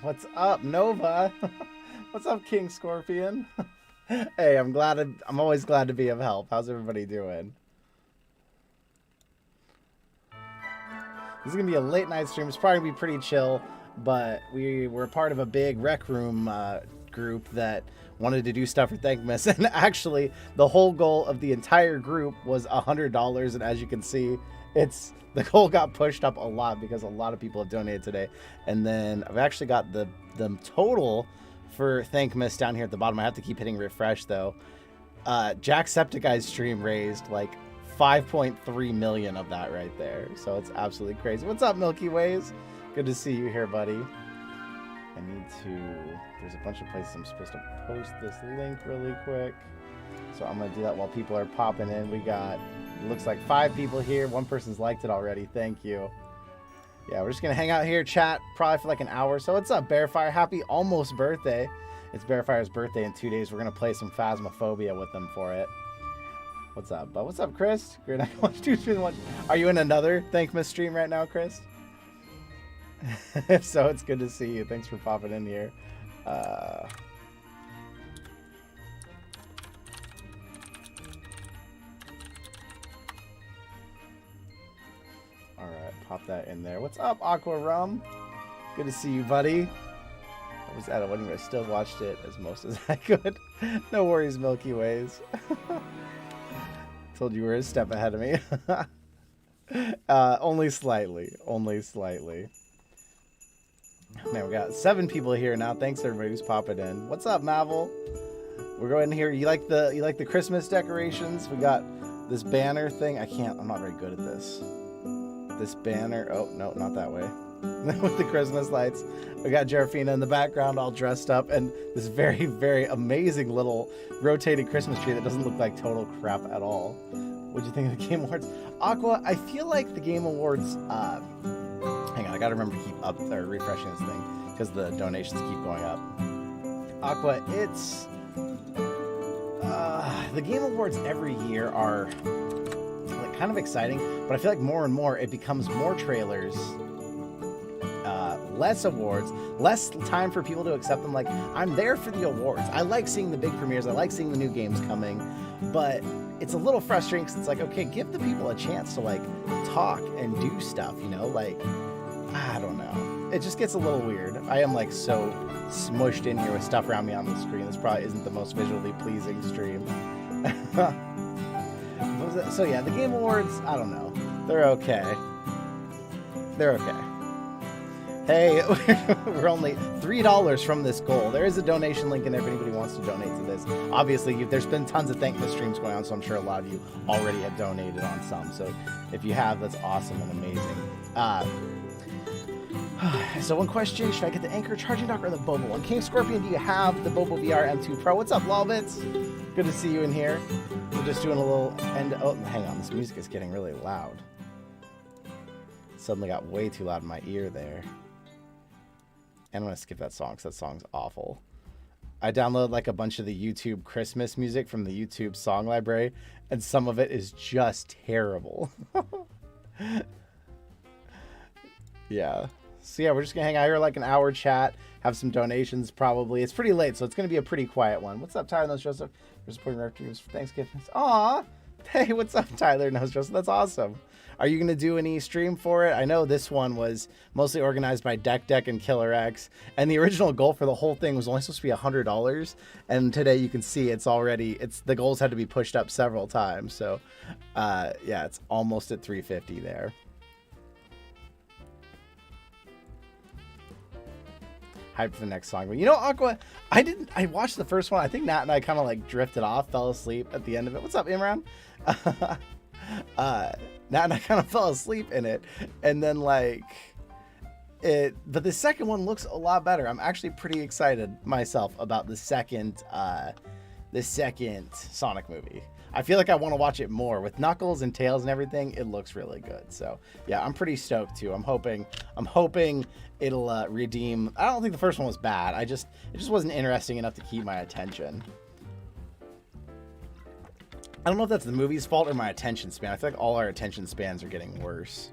What's up, Nova? What's up, King Scorpion? Hey, I'm always glad to be of help. How's everybody doing? This is gonna be a late night stream. It's probably gonna be pretty chill, but we were part of a big rec room group that wanted to do stuff for Thankmas, and actually, the whole goal of the entire group was $100. And as you can see, the goal got pushed up a lot because a lot of people have donated today. And then I've actually got the total for Thankmas down here at the bottom. I have to keep hitting refresh though. Jacksepticeye's stream raised like 5.3 million of that right there. So it's absolutely crazy. What's up, Milky Ways? Good to see you here, buddy. There's a bunch of places I'm supposed to post this link really quick. So I'm going to do that while people are popping in. We got, it looks like 5 people here. One person's liked it already. Thank you. Yeah, we're just going to hang out here, chat probably for like an hour. So what's up, Bearfire? Happy almost birthday. It's Bearfire's birthday in 2 days. We're going to play some Phasmophobia with him for it. What's up, bud? What's up, Chris? Great. Are you in another Thankmas stream right now, Chris? If so, it's good to see you. Thanks for popping in here. Alright, pop that in there. What's up, Aqua Rum? Good to see you, buddy. I was at a wedding, but I still watched it as most as I could. No worries, Milky Ways. Told you were a step ahead of me. Only slightly. Only slightly. Man, we got 7 people here now. Thanks everybody who's popping in. What's up, Mavel? We're going here. You like the Christmas decorations? We got this banner thing. I'm not very good at this. This banner. Oh no, not that way. With the Christmas lights. We got Jerafina in the background all dressed up, and this very, very amazing little rotating Christmas tree that doesn't look like total crap at all. What'd you think of the Game Awards? Aqua, I feel like the Game Awards, hang on, I gotta remember to keep up or refreshing this thing because the donations keep going up. Aqua, it's the Game Awards every year are like kind of exciting, but I feel like more and more it becomes more trailers, less awards, less time for people to accept them. Like, I'm there for the awards. I like seeing the big premieres. I like seeing the new games coming, but it's a little frustrating because it's like, okay, give the people a chance to like talk and do stuff, you know, like, I don't know. It just gets a little weird. I am like so smushed in here with stuff around me on the screen. This probably isn't the most visually pleasing stream. So yeah, the Game Awards, I don't know. They're okay. They're okay. Hey, we're only $3 from this goal. There is a donation link in there if anybody wants to donate to this. Obviously, there's been tons of Thankmas streams going on, so I'm sure a lot of you already have donated on some. So if you have, that's awesome and amazing. So one question, should I get the Anchor charging dock or the Bobo one? King Scorpion, do you have the Bobo VR M2 Pro? What's up, Lolbits? Good to see you in here. We're just doing a little oh, hang on, this music is getting really loud. Suddenly got way too loud in my ear there. And I'm going to skip that song because that song's awful. I downloaded like a bunch of the YouTube Christmas music from the YouTube song library, and some of it is just terrible. Yeah. So yeah, we're just going to hang out here like an hour chat, have some donations probably. It's pretty late, so it's going to be a pretty quiet one. What's up, Tyler Knows Joseph? We're supporting Rectors for Thanksgiving. Aw! Hey, what's up, Tyler Knows Joseph? That's awesome. Are you going to do any stream for it? I know this one was mostly organized by Deck and Killer X, and the original goal for the whole thing was only supposed to be $100, and today you can see the goals had to be pushed up several times, so yeah, it's almost at $350 there. Hype for the next song. But you know, Aqua, I watched the first one. I think Nat and I kind of like drifted off, fell asleep at the end of it. What's up, Imran? Nat and I kind of fell asleep in it, and then like but the second one looks a lot better. I'm actually pretty excited myself about the second Sonic movie. I feel like I want to watch it more with Knuckles and Tails and everything. It looks really good. So yeah, I'm pretty stoked too. I'm hoping it'll redeem. I don't think the first one was bad. It just wasn't interesting enough to keep my attention. I don't know if that's the movie's fault or my attention span. I feel like all our attention spans are getting worse.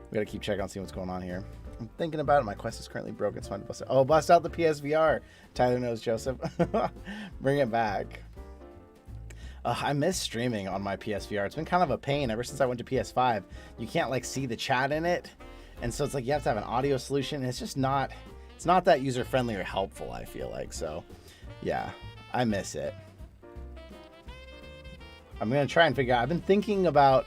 We gotta keep checking on seeing what's going on here. I'm thinking about it. My Quest is currently broken, so I'm bust it. Oh, bust out the PSVR. Tyler knows Joseph. Bring it back. I miss streaming on my PSVR. It's been kind of a pain ever since I went to PS5. You can't like see the chat in it, and so it's like you have to have an audio solution. And it's just not. It's not that user friendly or helpful. I feel like so. Yeah, I miss it. I'm gonna try and figure out. I've been thinking about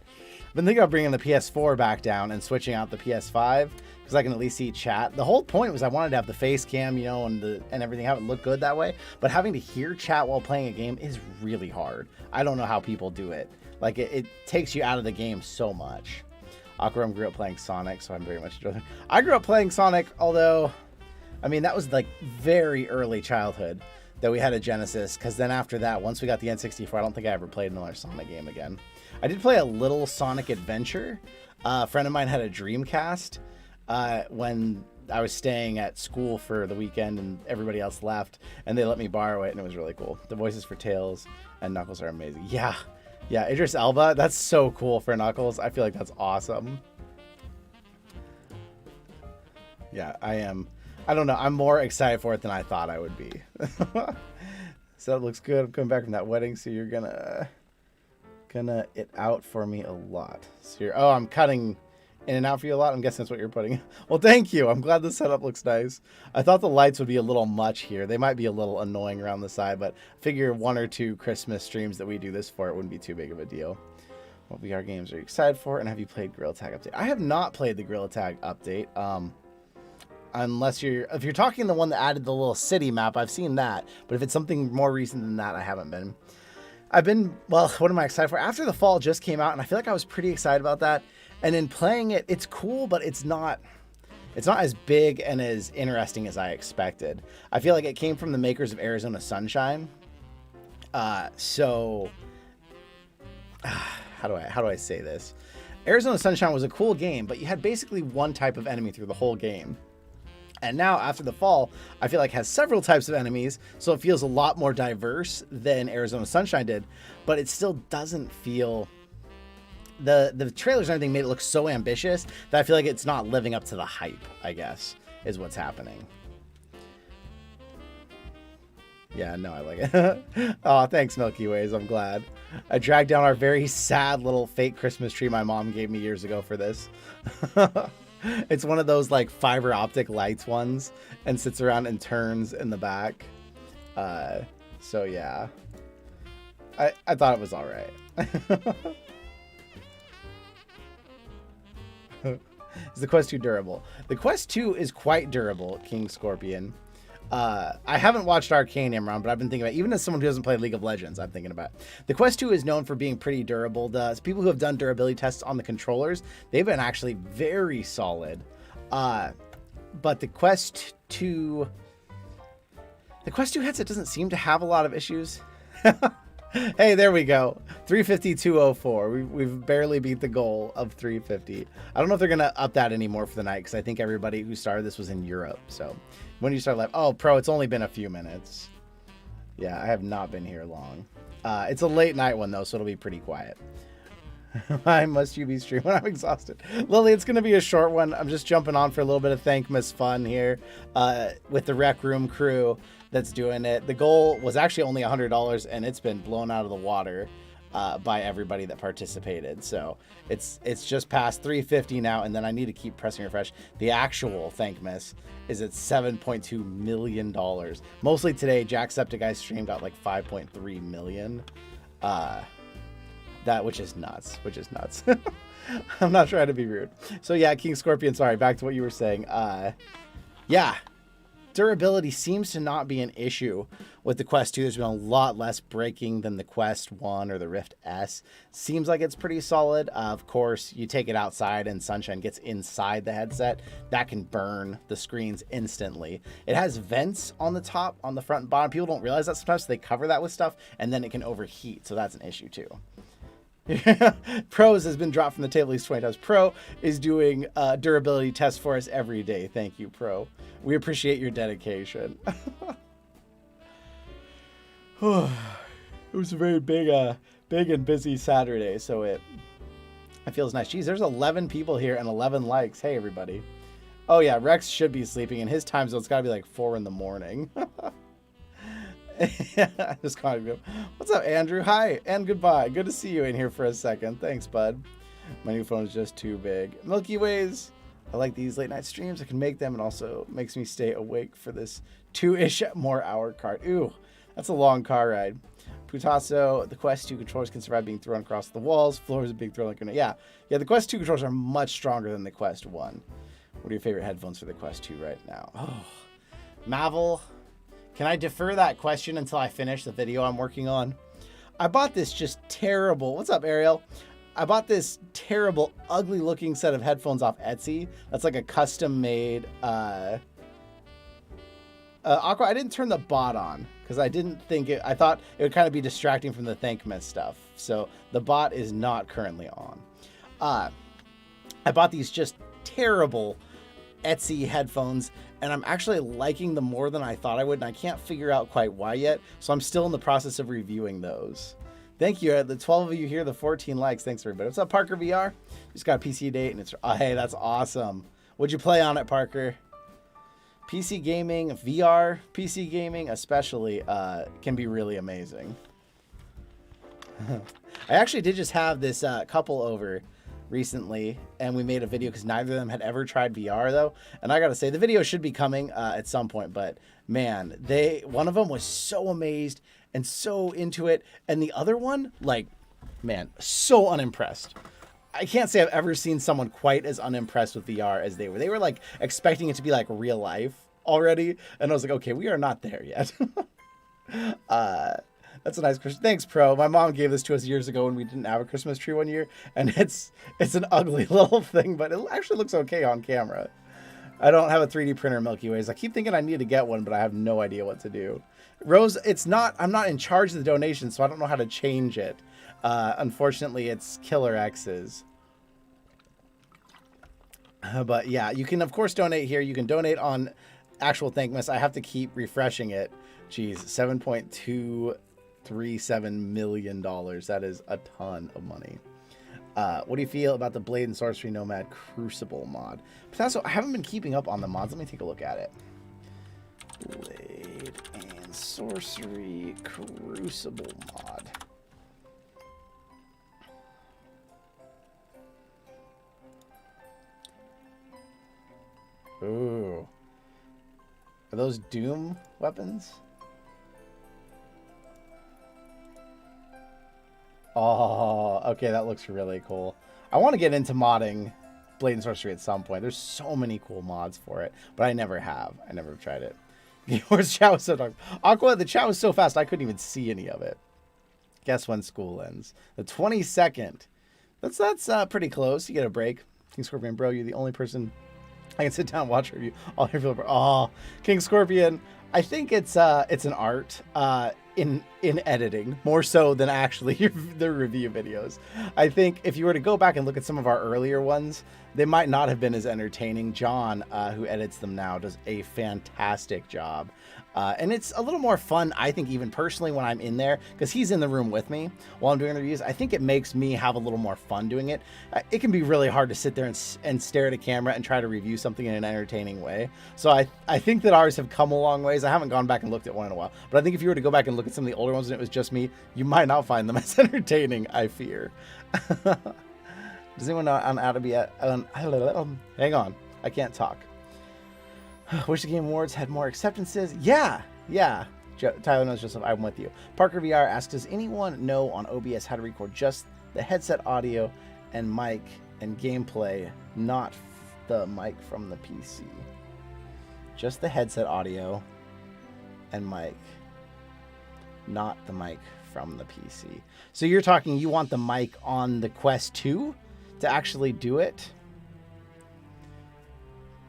bringing the PS4 back down and switching out the PS5 because I can at least see chat. The whole point was I wanted to have the face cam, you know, and everything, have it look good that way. But having to hear chat while playing a game is really hard. I don't know how people do it. Like it takes you out of the game so much. Aquarum grew up playing Sonic, so I'm very much enjoying it. I grew up playing Sonic, although, I mean, that was like very early childhood that we had a Genesis, because then after that, once we got the N64, I don't think I ever played another Sonic game again. I did play a little Sonic Adventure. A friend of mine had a Dreamcast when I was staying at school for the weekend and everybody else left, and they let me borrow it, and it was really cool. The voices for Tails and Knuckles are amazing. Yeah, Idris Elba, that's so cool for Knuckles. I feel like that's awesome. Yeah, I am. I don't know. I'm more excited for it than I thought I would be. So that looks good. I'm coming back from that wedding, so you're gonna it out for me a lot. So oh, I'm cutting in and out for you a lot. I'm guessing that's what you're putting. Well, thank you. I'm glad the setup looks nice. I thought the lights would be a little much here. They might be a little annoying around the side, but I figure 1 or 2 Christmas streams that we do this for, it wouldn't be too big of a deal. What VR games are you excited for? And have you played Gorilla Tag Update? I have not played the Gorilla Tag Update. Unless if you're talking the one that added the little city map, I've seen that. But if it's something more recent than that, I haven't been. Well, what am I excited for? After the Fall just came out, and I feel like I was pretty excited about that. And in playing it, it's cool, but it's not as big and as interesting as I expected. I feel like it came from the makers of Arizona Sunshine. So how do I say this? Arizona Sunshine was a cool game, but you had basically one type of enemy through the whole game. And now, after the Fall, I feel like has several types of enemies, so it feels a lot more diverse than Arizona Sunshine did, but it still doesn't feel... The trailers and everything made it look so ambitious that I feel like it's not living up to the hype, I guess, is what's happening. Yeah, no, I like it. Oh, thanks, Milky Ways. I'm glad. I dragged down our very sad little fake Christmas tree my mom gave me years ago for this. It's one of those like fiber optic lights ones and sits around and turns in the back. So yeah, I thought it was all right. Is the Quest 2 durable? The Quest 2 is quite durable, King Scorpion. I haven't watched Arcane Imran, but I've been thinking about, even as someone who doesn't play League of Legends, I'm thinking about it. The Quest 2 is known for being pretty durable. The people who have done durability tests on the controllers, they've been actually very solid. But the Quest 2 headset doesn't seem to have a lot of issues. Hey, there we go. 350-204. We've barely beat the goal of 350. I don't know if they're going to up that anymore for the night, because I think everybody who started this was in Europe. So when you start live, oh, Pro, it's only been a few minutes. Yeah, I have not been here long. It's a late night one, though, so it'll be pretty quiet. Why must you be streaming when I'm exhausted? Lily, it's going to be a short one. I'm just jumping on for a little bit of Thankmas fun here with the Rec Room crew that's doing it. The goal was actually only $100, and it's been blown out of the water by everybody that participated. So it's just past 350 now, and then I need to keep pressing refresh. The actual Thankmas is at $7.2 million. Mostly today, Jacksepticeye's stream got like 5.3 million. Which is nuts. I'm not trying to be rude. So yeah, King Scorpion, sorry, back to what you were saying. Yeah, durability seems to not be an issue with the Quest 2. There's been a lot less breaking than the Quest 1 or the Rift S. Seems like it's pretty solid. Of course, you take it outside and sunshine gets inside the headset. That can burn the screens instantly. It has vents on the top, on the front and bottom. People don't realize that sometimes, so they cover that with stuff, and then it can overheat. So that's an issue too. Pros has been dropped from the table at least 20 times. Pro is doing durability tests for us every day. Thank you, Pro. We appreciate your dedication. It was a very big and busy Saturday, so it feels nice. Geez, there's 11 people here and 11 likes. Hey, everybody. Oh yeah, Rex should be sleeping, and his time zone's got to be like 4 in the morning. Just calling him. What's up, Andrew? Hi, and goodbye. Good to see you in here for a second. Thanks, bud. My new phone is just too big. Milky Ways. I like these late night streams. I can make them. It also makes me stay awake for this 2-ish more hour card. Ooh, that's a long car ride. Putasso, the Quest 2 controllers can survive being thrown across the walls. Floor is a big throw like grenade. Yeah, the Quest 2 controllers are much stronger than the Quest 1. What are your favorite headphones for the Quest 2 right now? Oh, Mavel. Can I defer that question until I finish the video I'm working on? I bought this just terrible. What's up, Ariel? I bought this terrible, ugly looking set of headphones off Etsy. That's like a custom made, Aqua, I didn't turn the bot on because I didn't think it, I thought it would kind of be distracting from the Thankmas stuff. So the bot is not currently on. I bought these just terrible Etsy headphones, and I'm actually liking them more than I thought I would, and I can't figure out quite why yet. So I'm still in the process of reviewing those. Thank you. The 12 of you here, the 14 likes. Thanks, everybody. What's up, Parker VR? Just got a PC date, and it's... Oh, hey, that's awesome. What'd you play on it, Parker? PC gaming, VR, PC gaming especially, can be really amazing. I actually did just have this couple over recently, and we made a video because neither of them had ever tried VR, though. And I gotta say, the video should be coming at some point, but man, one of them was so amazed and so into it, and the other one, like, man, so unimpressed. I can't say I've ever seen someone quite as unimpressed with VR as they were. They were like expecting it to be like real life already, and I was like, okay, we are not there yet. That's a nice question. Thanks, Pro. My mom gave this to us years ago when we didn't have a Christmas tree one year, and it's an ugly little thing, but it actually looks okay on camera. I don't have a 3D printer, Milky Ways. I keep thinking I need to get one, but I have no idea what to do. Rose, I'm not in charge of the donation, so I don't know how to change it. Unfortunately, it's Killer X's. But yeah, you can, of course, donate here. You can donate on actual Thankmas. I have to keep refreshing it. Geez, $7.237 million. That is a ton of money. What do you feel about the Blade and Sorcery Nomad Crucible mod? But also, I haven't been keeping up on the mods. Let me take a look at it. Blade and Sorcery Crucible mod. Ooh. Are those Doom weapons? Oh, okay, that looks really cool. I want to get into modding Blade and Sorcery at some point. There's so many cool mods for it, but I never have. I never have tried it. Yours chat was so dark. Aqua, the chat was so fast I couldn't even see any of it. Guess when school ends? The 22nd. That's pretty close. You get a break. King Scorpion, bro, you're the only person I can sit down and watch a review. All your feel. Oh, King Scorpion. I think it's an art in editing more so than actually the review videos. I think if you were to go back and look at some of our earlier ones, they might not have been as entertaining. John, who edits them now, does a fantastic job. And it's a little more fun, I think, even personally when I'm in there, because he's in the room with me while I'm doing the reviews. I think it makes me have a little more fun doing it. It can be really hard to sit there and stare at a camera and try to review something in an entertaining way. So I think that ours have come a long ways. I haven't gone back and looked at one in a while, but I think if you were to go back and look at some of the older ones and it was just me, you might not find them as entertaining, I fear. Does anyone know how to be hang on, I can't talk. Wish the Game Awards had more acceptances. Yeah. Tyler knows Joseph, I'm with you. Parker VR asks, does anyone know on OBS how to record just the headset audio and mic and gameplay, not the mic from the PC? Just the headset audio and mic, not the mic from the PC. So you're talking, you want the mic on the Quest 2 to actually do it?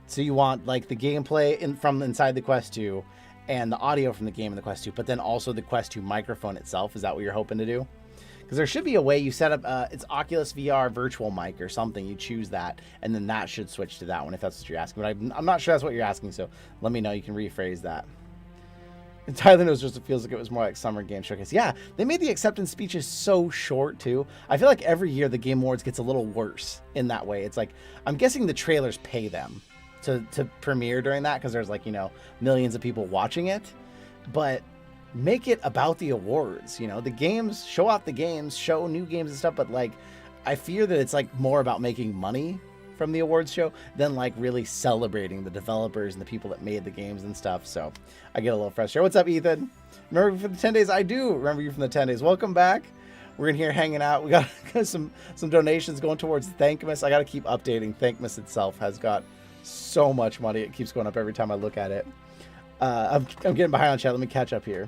So you want like the gameplay from inside the Quest 2 and the audio from the game in the Quest 2, but then also the Quest 2 microphone itself. Is that what you're hoping to do? Because there should be a way you set up, it's Oculus VR virtual mic or something. You choose that, and then that should switch to that one if that's what you're asking. But I'm not sure that's what you're asking, so let me know. You can rephrase that. And Tyler knows just, it feels like it was more like Summer Game Showcase. Yeah, they made the acceptance speeches so short, too. I feel like every year the Game Awards gets a little worse in that way. It's like, I'm guessing the trailers pay them to premiere during that because there's like, you know, millions of people watching it. But make it about the awards, you know, the games, show off the games, show new games and stuff. But like, I fear that it's like more about making money from the awards show than like really celebrating the developers and the people that made the games and stuff. So I get a little frustrated. What's up, Ethan? Remember me from the 10 days? I do remember you from the 10 days. Welcome back. We're in here hanging out. We got some donations going towards Thankmas. I got to keep updating. Thankmas itself has got so much money. It keeps going up every time I look at it. I'm getting behind on chat. Let me catch up here.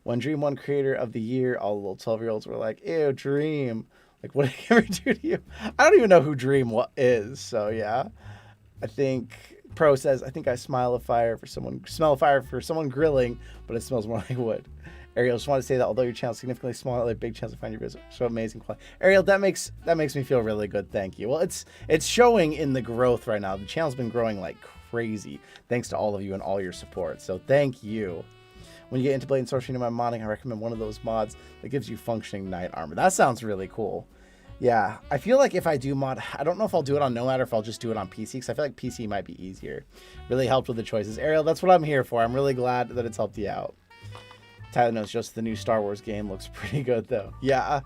When Dream won Creator of the Year, all the little 12-year-olds were like, ew, Dream. Like, what did he ever do to you? I don't even know who Dream is. So, yeah. I think Pro says, I think I smell a fire for someone grilling, but it smells more like wood. Ariel, just want to say that although your channel is significantly smaller, like big chance to find your videos so amazing quality. Ariel, that makes me feel really good. Thank you. Well, it's showing in the growth right now. The channel's been growing like crazy thanks to all of you and all your support. So thank you. When you get into Blade and Sorcery into my modding, I recommend one of those mods that gives you functioning knight armor. That sounds really cool. Yeah, I feel like if I do mod, I don't know if I'll do it on Nomad or if I'll just do it on PC, because I feel like PC might be easier. Really helped with the choices. Ariel, that's what I'm here for. I'm really glad that it's helped you out. Tyler knows just the new Star Wars game looks pretty good, though. Yeah.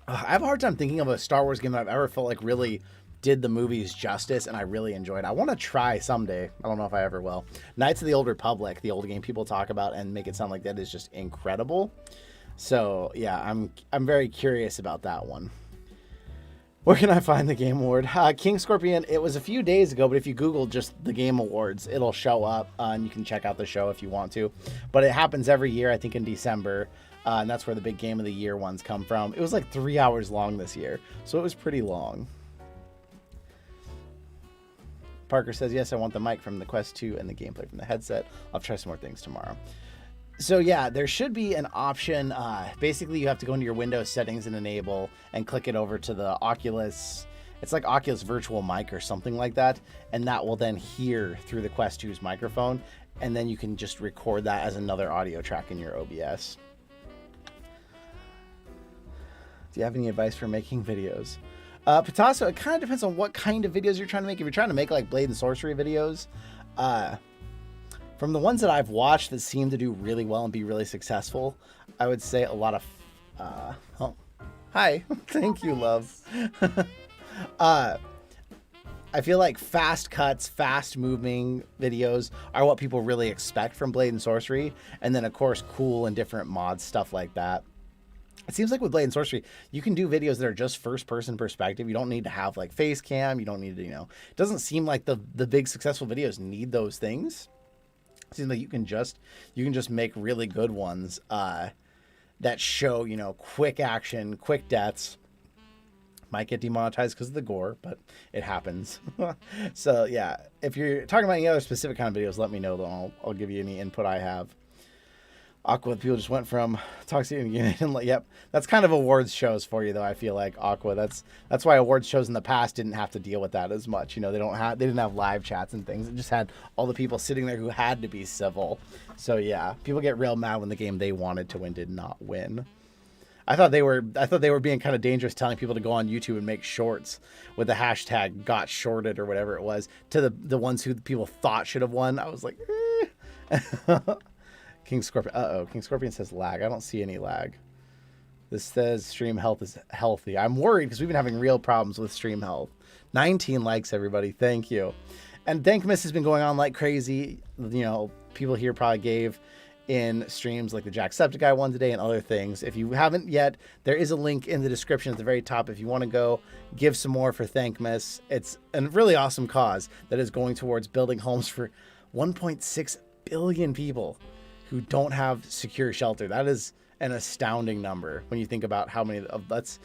I have a hard time thinking of a Star Wars game that I've ever felt like really did the movies justice and I really enjoyed. I want to try someday. I don't know if I ever will. Knights of the Old Republic, the old game people talk about and make it sound like that is just incredible. So yeah, I'm very curious about that one. Where can I find the Game Award? King Scorpion, it was a few days ago, but if you Google just the Game Awards, it'll show up and you can check out the show if you want to. But it happens every year, I think in December. And that's where the big Game of the Year ones come from. It was like 3 hours long this year, so it was pretty long. Parker says, yes, I want the mic from the Quest 2 and the gameplay from the headset. I'll try some more things tomorrow. So yeah, there should be an option. Basically, you have to go into your Windows settings and enable and click it over to the Oculus. It's like Oculus Virtual Mic or something like that. And that will then hear through the Quest 2's microphone. And then you can just record that as another audio track in your OBS. Do you have any advice for making videos? Pitasso, it kind of depends on what kind of videos you're trying to make. If you're trying to make like Blade and Sorcery videos, from the ones that I've watched that seem to do really well and be really successful, I would say a lot of, oh, hi, thank you, love. I feel like fast cuts, fast moving videos are what people really expect from Blade and Sorcery. And then of course, cool and different mods, stuff like that. It seems like with Blade and Sorcery, you can do videos that are just first-person perspective. You don't need to have like face cam. You don't need to, you know, it doesn't seem like the big successful videos need those things. It seems like you can just make really good ones that show, you know, quick action, quick deaths. Might get demonetized because of the gore, but it happens. So yeah, if you're talking about any other specific kind of videos, let me know. Though I'll give you any input I have. Aqua, people just went from toxic and yep, that's kind of awards shows for you though. I feel like Aqua, that's why awards shows in the past didn't have to deal with that as much. You know, they didn't have live chats and things. It just had all the people sitting there who had to be civil. So yeah, people get real mad when the game they wanted to win did not win. I thought they were being kind of dangerous, telling people to go on YouTube and make shorts with the hashtag got shorted or whatever it was to the ones who people thought should have won. I was like, eh. King Scorpion. King Scorpion says lag. I don't see any lag. This says stream health is healthy. I'm worried because we've been having real problems with stream health. 19 likes, everybody. Thank you. And Thankmas has been going on like crazy. You know, people here probably gave in streams like the Jacksepticeye one today and other things. If you haven't yet, there is a link in the description at the very top. If you want to go give some more for Thankmas, it's a really awesome cause that is going towards building homes for 1.6 billion people who don't have secure shelter. That is an astounding number when you think about how many of that's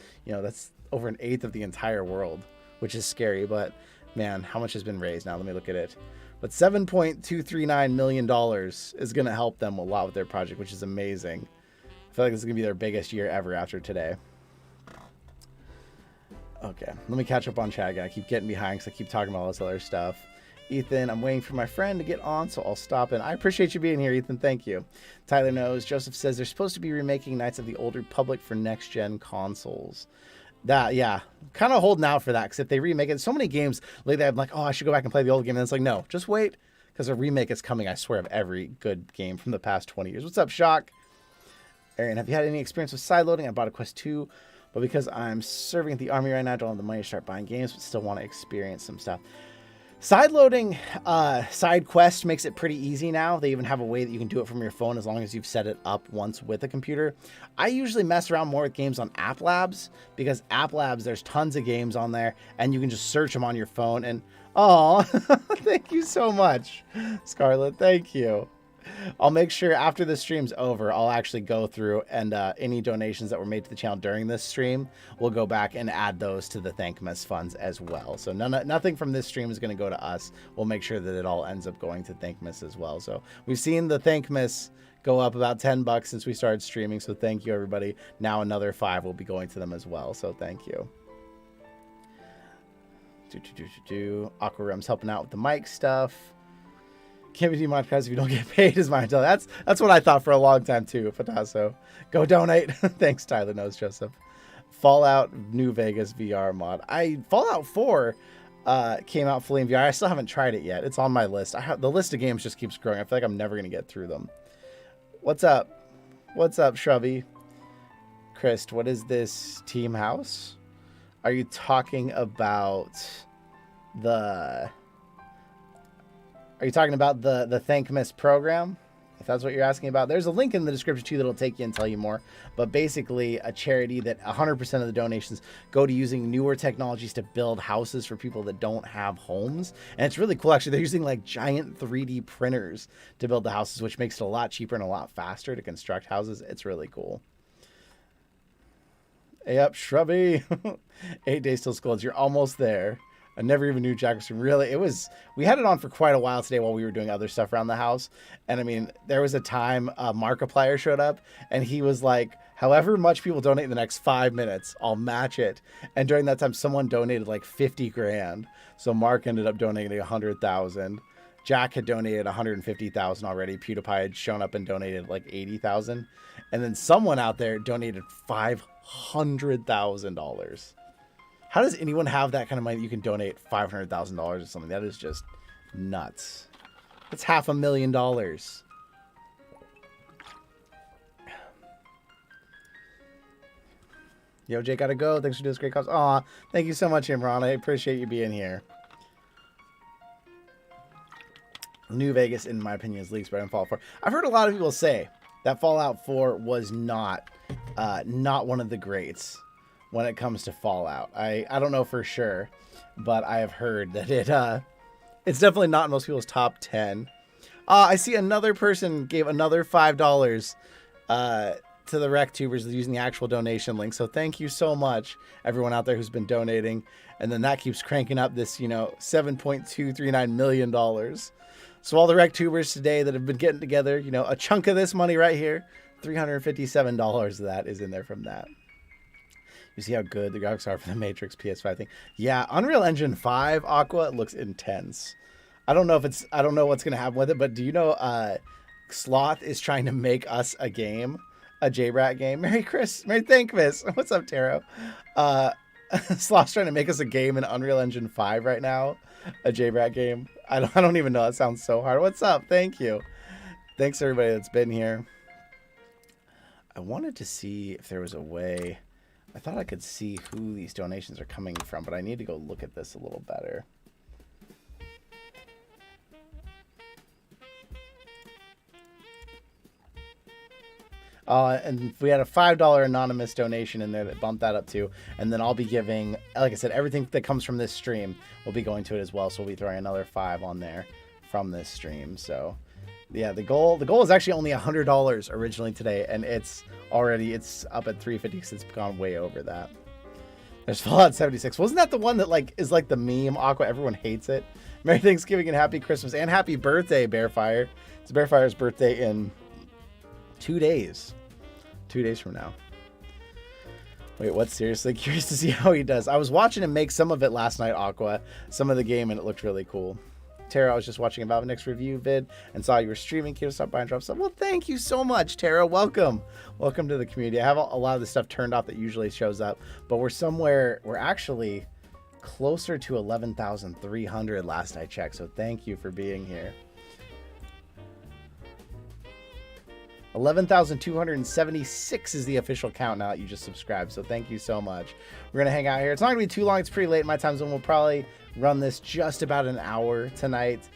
over an eighth of the entire world, which is scary. But man, how much has been raised now? Let me look at it. But $7.239 million is going to help them a lot with their project, which is amazing. I feel like this is going to be their biggest year ever after today. Okay, let me catch up on chat again. I keep getting behind because I keep talking about all this other stuff. Ethan, I'm waiting for my friend to get on, so I'll stop in. I appreciate you being here, Ethan. Thank you. Tyler knows. Joseph says they're supposed to be remaking Knights of the Old Republic for next-gen consoles. That, yeah. Kind of holding out for that, because if they remake it, so many games lately I'm like, oh, I should go back and play the old game. And it's like, no, just wait, because a remake is coming, I swear, of every good game from the past 20 years. What's up, Shock? Aaron, have you had any experience with sideloading? I bought a Quest 2, but because I'm serving at the Army right now, I don't have the money to start buying games, but still want to experience some stuff. Sideloading side quest makes it pretty easy now. They even have a way that you can do it from your phone as long as you've set it up once with a computer. I usually mess around more with games on App Labs, because App Labs, there's tons of games on there and you can just search them on your phone. And oh, thank you so much, Scarlett. Thank you. I'll make sure after the stream's over, I'll actually go through and any donations that were made to the channel during this stream, we'll go back and add those to the Thankmas funds as well. So nothing from this stream is going to go to us. We'll make sure that it all ends up going to Thankmas as well. So we've seen the Thankmas go up about $10 since we started streaming. So thank you, everybody. Now another 5 will be going to them as well. So thank you. Aqua Rem's helping out with the mic stuff. Can't be demonetized if you don't get paid, is my tell. That's what I thought for a long time too, Fatasso. Go donate. Thanks, Tyler Knows Joseph. Fallout New Vegas VR mod. Fallout 4 came out fully in VR. I still haven't tried it yet. It's on my list. The list of games just keeps growing. I feel like I'm never gonna get through them. What's up? What's up, Shrubby? Chris, what is this team house? Are you talking about the... Are you talking about the Thankmas program? If that's what you're asking about, there's a link in the description too that'll take you and tell you more. But basically, a charity that 100% of the donations go to using newer technologies to build houses for people that don't have homes. And it's really cool, actually. They're using like giant 3D printers to build the houses, which makes it a lot cheaper and a lot faster to construct houses. It's really cool. Hey up, Shrubby. 8 days till school. You're almost there. I never even knew Jack was really. We had it on for quite a while today while we were doing other stuff around the house. And I mean, there was a time Markiplier showed up and he was like, however much people donate in the next 5 minutes, I'll match it. And during that time, someone donated like 50 grand. So Mark ended up donating 100,000. Jack had donated 150,000 already. PewDiePie had shown up and donated like 80,000. And then someone out there donated $500,000. How does anyone have that kind of money that you can donate $500,000 or something? That is just nuts. That's $500,000. Yo, Jake, gotta go. Thanks for doing this great cause. Aw, thank you so much, Imran. I appreciate you being here. New Vegas, in my opinion, is leagues better than Fallout 4. I've heard a lot of people say that Fallout 4 was not one of the greats when it comes to Fallout. I don't know for sure, but I have heard that it's definitely not in most people's top 10. I see another person gave another $5 to the RecTubers using the actual donation link. So thank you so much, everyone out there who's been donating. And then that keeps cranking up this, $7.239 million. So all the RecTubers today that have been getting together, a chunk of this money right here, $357 of that is in there from that. You see how good the graphics are for the Matrix PS5 thing. Yeah, Unreal Engine 5 Aqua looks intense. I don't know what's gonna happen with it, but do you know Sloth is trying to make us a game, a Jaybrat game. Merry Thankmas. What's up, Taro? Sloth's trying to make us a game in Unreal Engine 5 right now, a Jaybrat game. I don't even know. That sounds so hard. What's up? Thank you. Thanks everybody that's been here. I wanted to see if there was a way. I thought I could see who these donations are coming from, but I need to go look at this a little better. And we had a $5 anonymous donation in there that bumped that up too. And then I'll be giving, like I said, everything that comes from this stream will be going to it as well. So we'll be throwing another 5 on there from this stream. So yeah, the goal is actually only $100 originally today, and it's up at 350 because it's gone way over that. There's Fallout 76. Wasn't that the one that is like the meme Aqua? Everyone hates it. Merry Thanksgiving and happy Christmas and happy birthday, Bearfire. It's Bearfire's birthday in 2 days. 2 days from now. Wait, what? Seriously? Curious to see how he does. I was watching him make some of it last night, Aqua. Some of the game, and it looked really cool. Tara, I was just watching a Valve Index review vid and saw you were streaming. Can you stop by and drop stuff? Well, thank you so much, Tara. Welcome to the community. I have a lot of the stuff turned off that usually shows up, but we're actually closer to 11,300 last I checked, so thank you for being here. 11,276 is the official count now that you just subscribed, so thank you so much. We're going to hang out here. It's not going to be too long. It's pretty late in my time zone. We'll probably run this just about an hour tonight.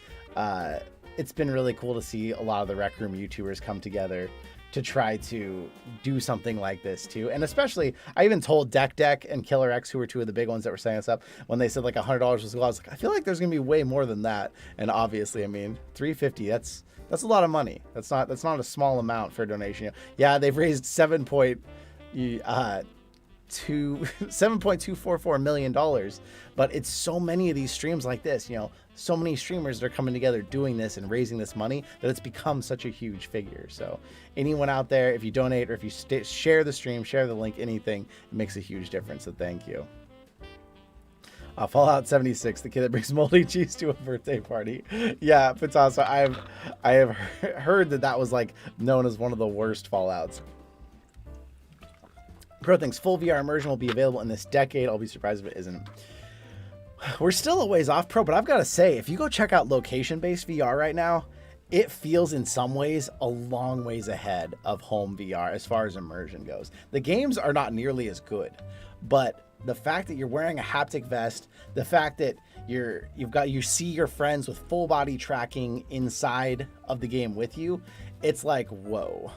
It's been really cool to see a lot of the Rec Room YouTubers come together to try to do something like this too. And especially, I even told Deck and Killer X, who were two of the big ones that were setting us up, when they said like $100 was the goal, I was like, I feel like there's going to be way more than that. And obviously, I mean, $350, that's a lot of money. That's not a small amount for a donation. Yeah, they've raised $7.244 million, but it's so many of these streams like this, so many streamers that are coming together doing this and raising this money that it's become such a huge figure. So anyone out there, if you donate or if you share the stream, share the link, anything, it makes a huge difference. So thank you. Fallout 76, the kid that brings moldy cheese to a birthday party. Yeah, Picasso, I have heard that was like known as one of the worst Fallouts. Pro thinks full VR immersion will be available in this decade. I'll be surprised if it isn't. We're still a ways off, Pro, but I've got to say, if you go check out location-based VR right now, it feels in some ways a long ways ahead of home VR as far as immersion goes. The games are not nearly as good, but the fact that you're wearing a haptic vest, the fact that you see your friends with full body tracking inside of the game with you, it's like, whoa.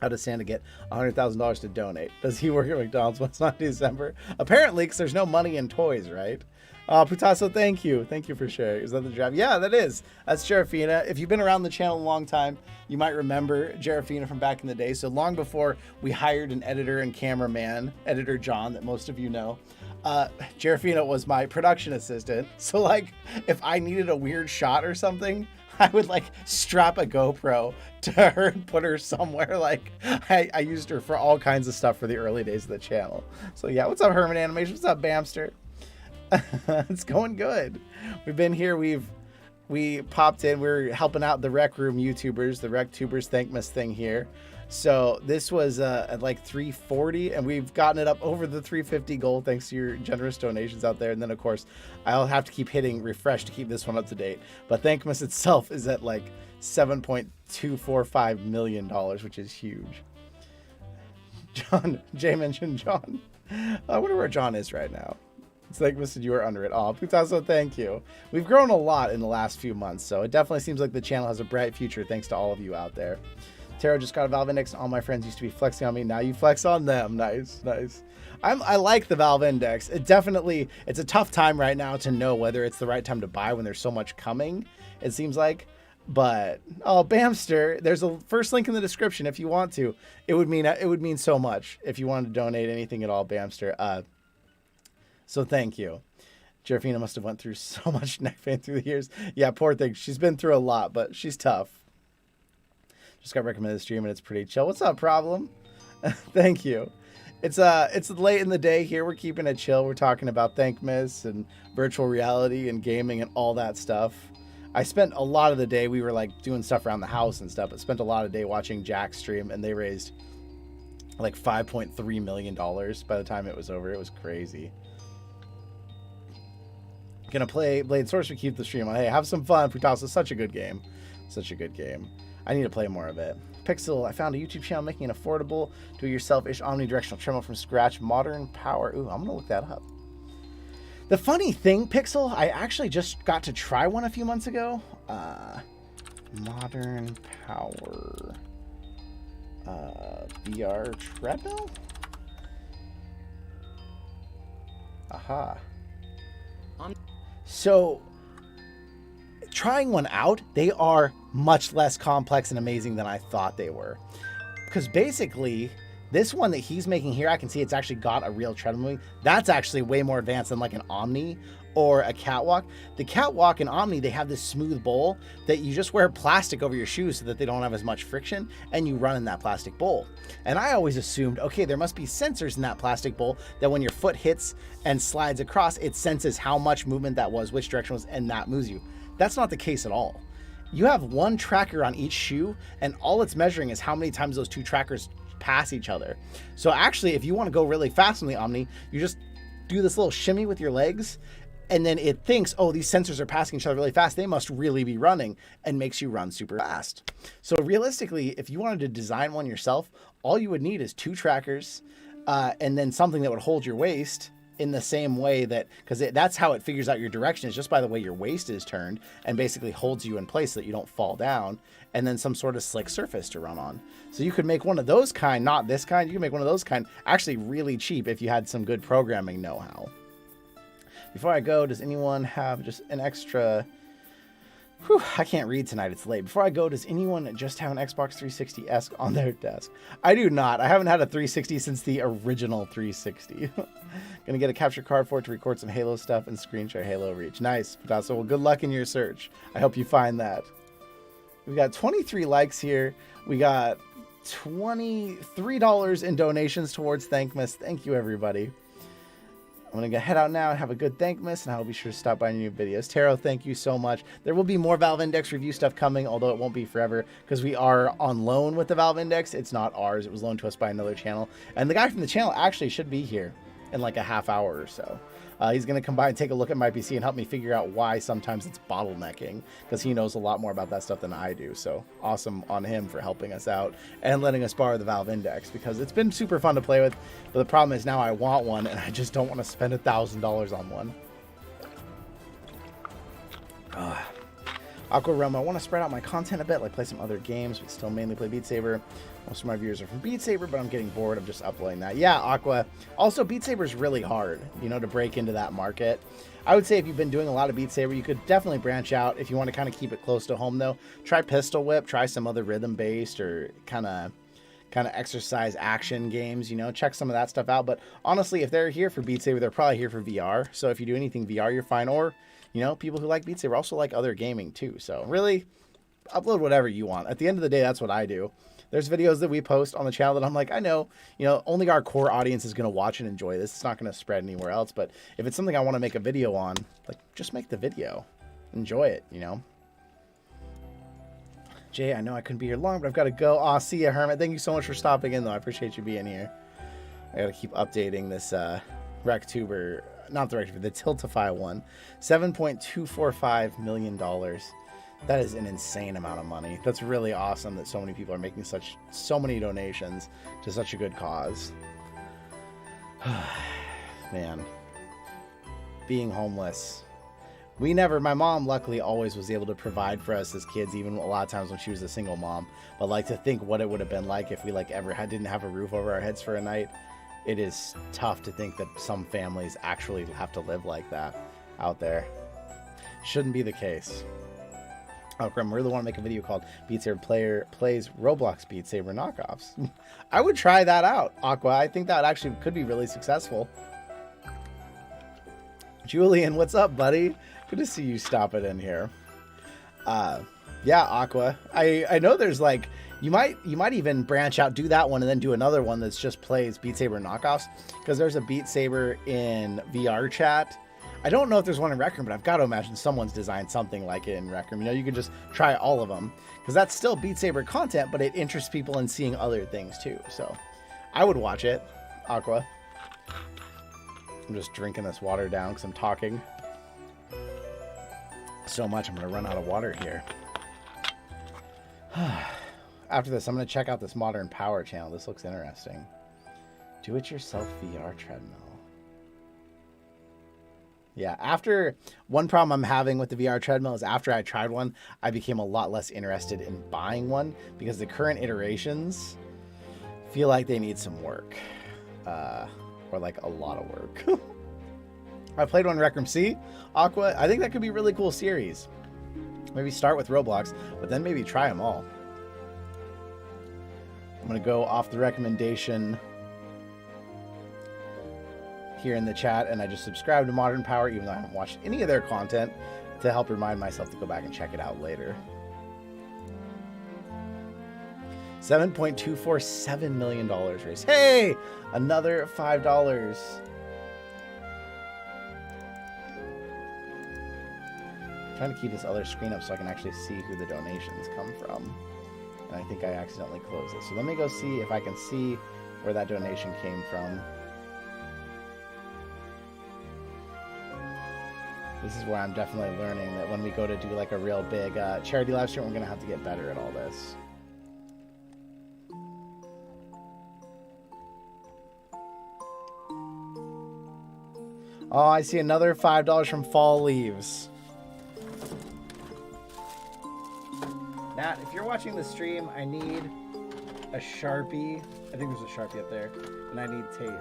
How does Santa get $100,000 to donate? Does he work at McDonald's when it's not December? Apparently, because there's no money in toys, right? Putasso, thank you. Thank you for sharing. Is that the draft? Yeah, that is. That's Jerafina. If you've been around the channel a long time, you might remember Jerafina from back in the day. So long before we hired an editor and cameraman, Editor John, that most of you know, Jerafina was my production assistant. So like, if I needed a weird shot or something, I would like strap a GoPro to her and put her somewhere. Like I used her for all kinds of stuff for the early days of the channel. So yeah, what's up, Herman Animation? What's up, Bamster? It's going good. We've been here. We popped in. We're helping out the Rec Room YouTubers, the RecTubers Thankmas thing here. So this was at like 340, and we've gotten it up over the 350 goal thanks to your generous donations out there. And then of course, I'll have to keep hitting refresh to keep this one up to date. But Thankmas itself is at like $7.245 million, which is huge. Jay mentioned John. I wonder where John is right now. It's like, Mr. You are under it. Oh, Putasso, thank you. We've grown a lot in the last few months, so it definitely seems like the channel has a bright future thanks to all of you out there. Taro just got a Valve Index, and all my friends used to be flexing on me. Now you flex on them. Nice, nice. I like the Valve Index. It's a tough time right now to know whether it's the right time to buy when there's so much coming, it seems like. But, oh, Bamster, there's a first link in the description if you want to. It would mean so much if you wanted to donate anything at all, Bamster. So thank you. Jerafina must have went through so much neck pain through the years. Yeah, poor thing. She's been through a lot, but she's tough. Just got recommended the stream and it's pretty chill. What's up, Problem? Thank you. It's late in the day here. We're keeping it chill. We're talking about Thankmas and virtual reality and gaming and all that stuff. I spent a lot of the day, we were like doing stuff around the house and stuff, but spent a lot of the day watching Jack stream, and they raised like $5.3 million by the time it was over. It was crazy. Gonna play Blade Source. We keep the stream on. Hey, have some fun. Putasso, such a good game. Such a good game. I need to play more of it. Pixel, I found a YouTube channel making an affordable, do-it-yourself-ish omnidirectional tremolo from scratch. Modern Power. Ooh, I'm gonna look that up. The funny thing, Pixel, I actually just got to try one a few months ago. Modern Power VR treadmill? Aha. So, trying one out, they are much less complex and amazing than I thought they were. Because basically, this one that he's making here, I can see it's actually got a real treadmill. That's actually way more advanced than like an Omni or a Catwalk. The Catwalk and Omni, they have this smooth bowl that you just wear plastic over your shoes so that they don't have as much friction, and you run in that plastic bowl. And I always assumed, okay, there must be sensors in that plastic bowl that when your foot hits and slides across, it senses how much movement that was, which direction was, and that moves you. That's not the case at all. You have one tracker on each shoe, and all it's measuring is how many times those two trackers pass each other. So actually, if you want to go really fast on the Omni, you just do this little shimmy with your legs, and then it thinks, oh, these sensors are passing each other really fast, they must really be running, and makes you run super fast. So realistically, if you wanted to design one yourself, all you would need is two trackers, and then something that would hold your waist in the same way that, because that's how it figures out your direction, is just by the way your waist is turned, and basically holds you in place so that you don't fall down, and then some sort of slick surface to run on. So you could make one of those kind, not this kind, you could make one of those kind actually really cheap if you had some good programming know-how. Before I go, does anyone have just an extra... Whew, I can't read tonight, it's late. Before I go, does anyone just have an Xbox 360S on their desk? I do not. I haven't had a 360 since the original 360. Gonna get a capture card for it to record some Halo stuff and screen share Halo Reach. Nice, Picasso. Well, good luck in your search. I hope you find that. We got 23 likes here. We got $23 in donations towards Thankmas. Thank you, everybody. I'm going to head out now and have a good Thankmas, and I'll be sure to stop by any new videos. Taro, thank you so much. There will be more Valve Index review stuff coming, although it won't be forever, because we are on loan with the Valve Index. It's not ours. It was loaned to us by another channel. And the guy from the channel actually should be here in like a half hour or so. He's going to come by and take a look at my PC and help me figure out why sometimes it's bottlenecking, because he knows a lot more about that stuff than I do. So awesome on him for helping us out and letting us borrow the Valve Index, because it's been super fun to play with. But the problem is now I want one, and I just don't want to spend $1,000 on one. Aqua Realm, I want to spread out my content a bit, like play some other games, but still mainly play Beat Saber. Most of my viewers are from Beat Saber, but I'm getting bored of just uploading that. Yeah, Aqua. Also, Beat Saber is really hard, you know, to break into that market. I would say if you've been doing a lot of Beat Saber, you could definitely branch out. If you want to kind of keep it close to home, though, try Pistol Whip, try some other rhythm-based or kind of exercise action games, you know, check some of that stuff out. But honestly, if they're here for Beat Saber, they're probably here for VR. So if you do anything VR, you're fine. Or, you know, people who like Beat Saber also like other gaming too. So really, upload whatever you want. At the end of the day, that's what I do. There's videos that we post on the channel that I'm like, I know, you know, only our core audience is going to watch and enjoy this. It's not going to spread anywhere else. But if it's something I want to make a video on, like, just make the video. Enjoy it, you know. Jay, I know I couldn't be here long, but I've got to go. Aw, see ya, Hermit. Thank you so much for stopping in, though. I appreciate you being here. I got to keep updating this Rectuber, not the Rectuber, the Tiltify one. $7.245 million. That is an insane amount of money. That's really awesome that so many people are making so many donations to such a good cause. Man, being homeless. My mom luckily always was able to provide for us as kids, even a lot of times when she was a single mom. But like, to think what it would have been like if we like ever didn't have a roof over our heads for a night. It is tough to think that some families actually have to live like that out there. Shouldn't be the case. Oh, I really want to make a video called Beat Saber Player Plays Roblox Beat Saber Knockoffs. I would try that out, Aqua. I think that actually could be really successful. Julian, what's up, buddy? Good to see you stopping in here. Yeah, Aqua. I know there's like, you might even branch out, do that one, and then do another one that's just plays Beat Saber Knockoffs, because there's a Beat Saber in VR chat. I don't know if there's one in Rec Room, but I've got to imagine someone's designed something like it in Rec Room. You know, you can just try all of them, because that's still Beat Saber content, but it interests people in seeing other things too. So I would watch it, Aqua. I'm just drinking this water down because I'm talking so much. I'm going to run out of water here. After this, I'm going to check out this Modern Power channel. This looks interesting. Do-it-yourself VR treadmill. Yeah, after one problem I'm having with the VR treadmill is after I tried one, I became a lot less interested in buying one, because the current iterations feel like they need some work, or like a lot of work. I played one Rec Room. See, Aqua, I think that could be a really cool series. Maybe start with Roblox, but then maybe try them all. I'm going to go off the recommendation here in the chat, and I just subscribed to Modern Power, even though I haven't watched any of their content, to help remind myself to go back and check it out later. $7.247 million raise. Hey, another $5. trying to keep this other screen up so I can actually see who the donations come from. And I think I accidentally closed it. So let me go see if I can see where that donation came from. This is where I'm definitely learning that when we go to do like a real big charity live stream, we're going to have to get better at all this. Oh, I see another $5 from Fall Leaves. Nat, if you're watching the stream, I need a Sharpie. I think there's a Sharpie up there. And I need tape.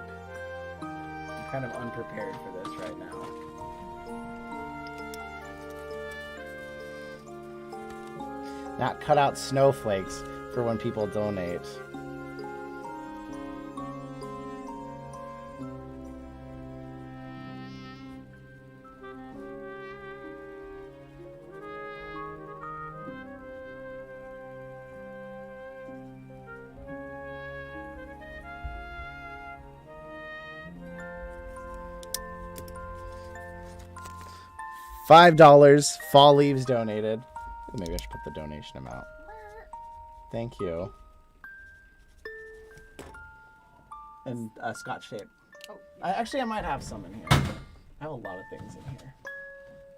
I'm kind of unprepared for this right now. Not cut out snowflakes for when people donate. $5. Fall Leaves donated. Maybe I should put the donation amount. Thank you. And Scotch tape. Oh, I might have some in here. I have a lot of things in here.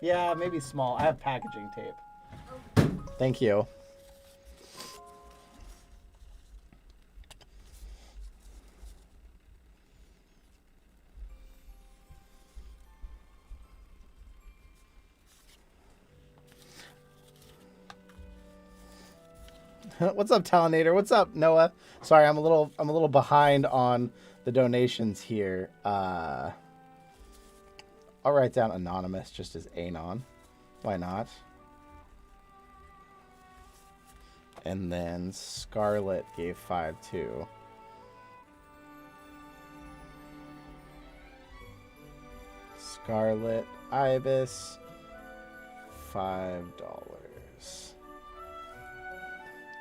Yeah, maybe small. I have packaging tape. Thank you. What's up, Talinator? What's up, Noah? Sorry, I'm a little behind on the donations here. I'll write down anonymous just as anon. Why not? And then Scarlet gave 5 too. Scarlet Ibis, $5.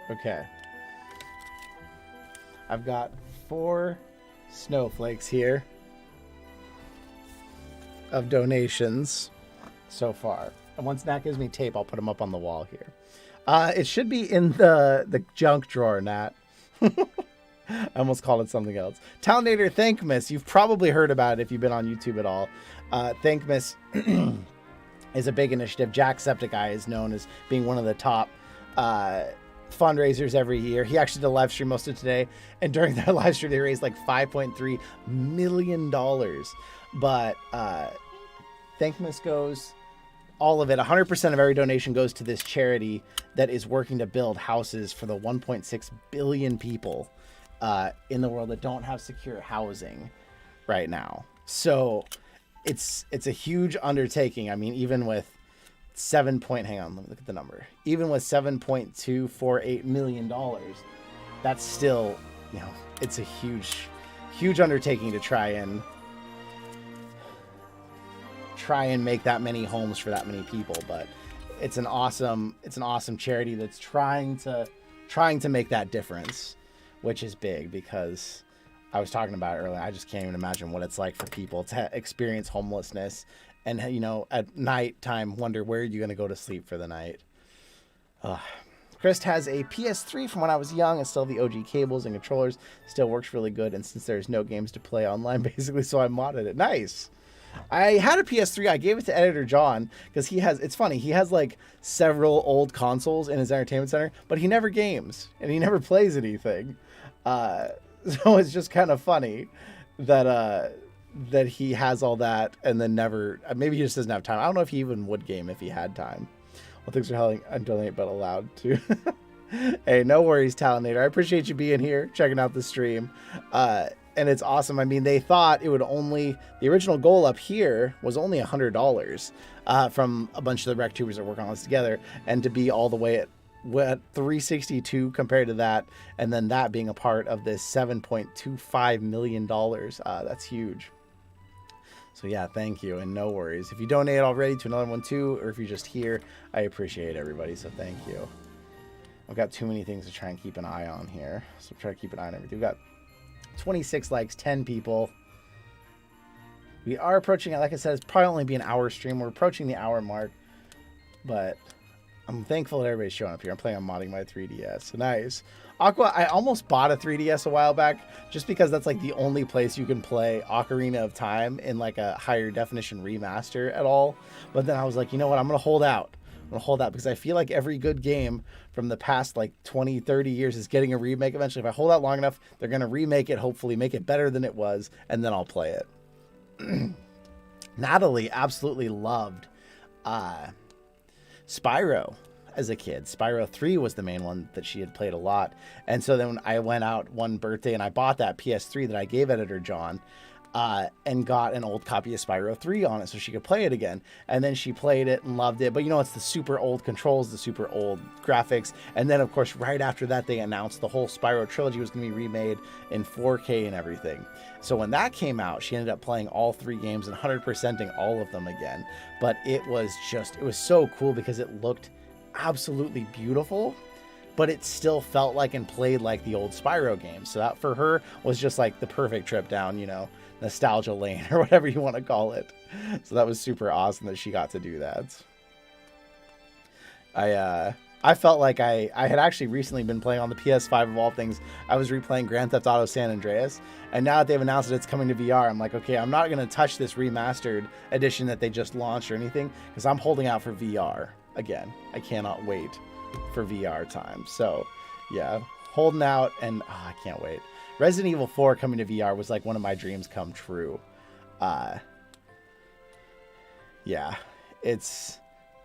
Okay. I've got 4 snowflakes here of donations so far. And once Nat gives me tape, I'll put them up on the wall here. It should be in the junk drawer, Nat. I almost called it something else. Talinator Thankmas, you've probably heard about it if you've been on YouTube at all. Thankmas is a big initiative. Jacksepticeye is known as being one of the top fundraisers every year. He actually did a live stream most of today, and during that live stream they raised like $5.3 million. But Thankmas goes, all of it, 100% of every donation goes to this charity that is working to build houses for the 1.6 billion people in the world that don't have secure housing right now. So it's a huge undertaking. I mean, even with hang on, let me look at the number. Even with $7.248 million, that's still, it's a huge undertaking to try and make that many homes for that many people. But it's an awesome charity that's trying to make that difference, which is big, because I was talking about it earlier. I just can't even imagine what it's like for people to experience homelessness and, at night time wonder where you're going to go to sleep for the night. Chris has a PS3 from when I was young and still the OG cables and controllers. Still works really good, and since there's no games to play online, basically, so I modded it. Nice. I had a PS3. I gave it to Editor John because it's funny, he has like several old consoles in his entertainment center, but he never games and he never plays anything. So it's just kind of funny that he has all that and then never, maybe he just doesn't have time. I don't know if he even would game if he had time. Well, thanks for helping. I donate, but allowed to. Hey, no worries, Talinator. I appreciate you being here, checking out the stream. And it's awesome. I mean, they thought it would the original goal up here was only $100 from a bunch of the RecTubers that work on this together, and to be all the way at 362 compared to that, and then that being a part of this $7.25 million. That's huge. So yeah, thank you, and no worries. If you donate already to another one too, or if you're just here, I appreciate everybody, so thank you. I've got too many things to try and keep an eye on here, so try to keep an eye on everything. We've got 26 likes, 10 people. We are approaching, like I said, it's probably only be an hour stream. We're approaching the hour mark. But I'm thankful that everybody's showing up here. I'm playing on modding my 3DS. Nice. Aqua, I almost bought a 3DS a while back just because that's like the only place you can play Ocarina of Time in like a higher definition remaster at all. But then I was like, you know what? I'm going to hold out. I'm going to hold out because I feel like every good game from the past like 20, 30 years is getting a remake eventually. If I hold out long enough, they're going to remake it, hopefully make it better than it was, and then I'll play it. Natalie absolutely loved Spyro as a kid. Spyro 3 was the main one that she had played a lot. And so then when I went out one birthday and I bought that PS3 that I gave editor John, and got an old copy of Spyro 3 on it so she could play it again. And then she played it and loved it. But you know, it's the super old controls, the super old graphics. And then, of course, right after that, they announced the whole Spyro trilogy was going to be remade in 4K and everything. So when that came out, she ended up playing all 3 games and 100%ing all of them again. But it was so cool because it looked absolutely beautiful, but it still felt like and played like the old Spyro games. So that for her was just like the perfect trip down, you know, nostalgia lane or whatever you want to call it. So that was super awesome that she got to do that. I felt like I had actually recently been playing on the PS5 of all things. I was replaying Grand Theft Auto San Andreas, and now that they've announced that it's coming to VR, I'm like, okay, I'm not going to touch this remastered edition that they just launched or anything, because I'm holding out for VR again. I cannot wait for VR time. So yeah, holding out, and I can't wait. Resident Evil 4 coming to VR was like one of my dreams come true. Yeah, it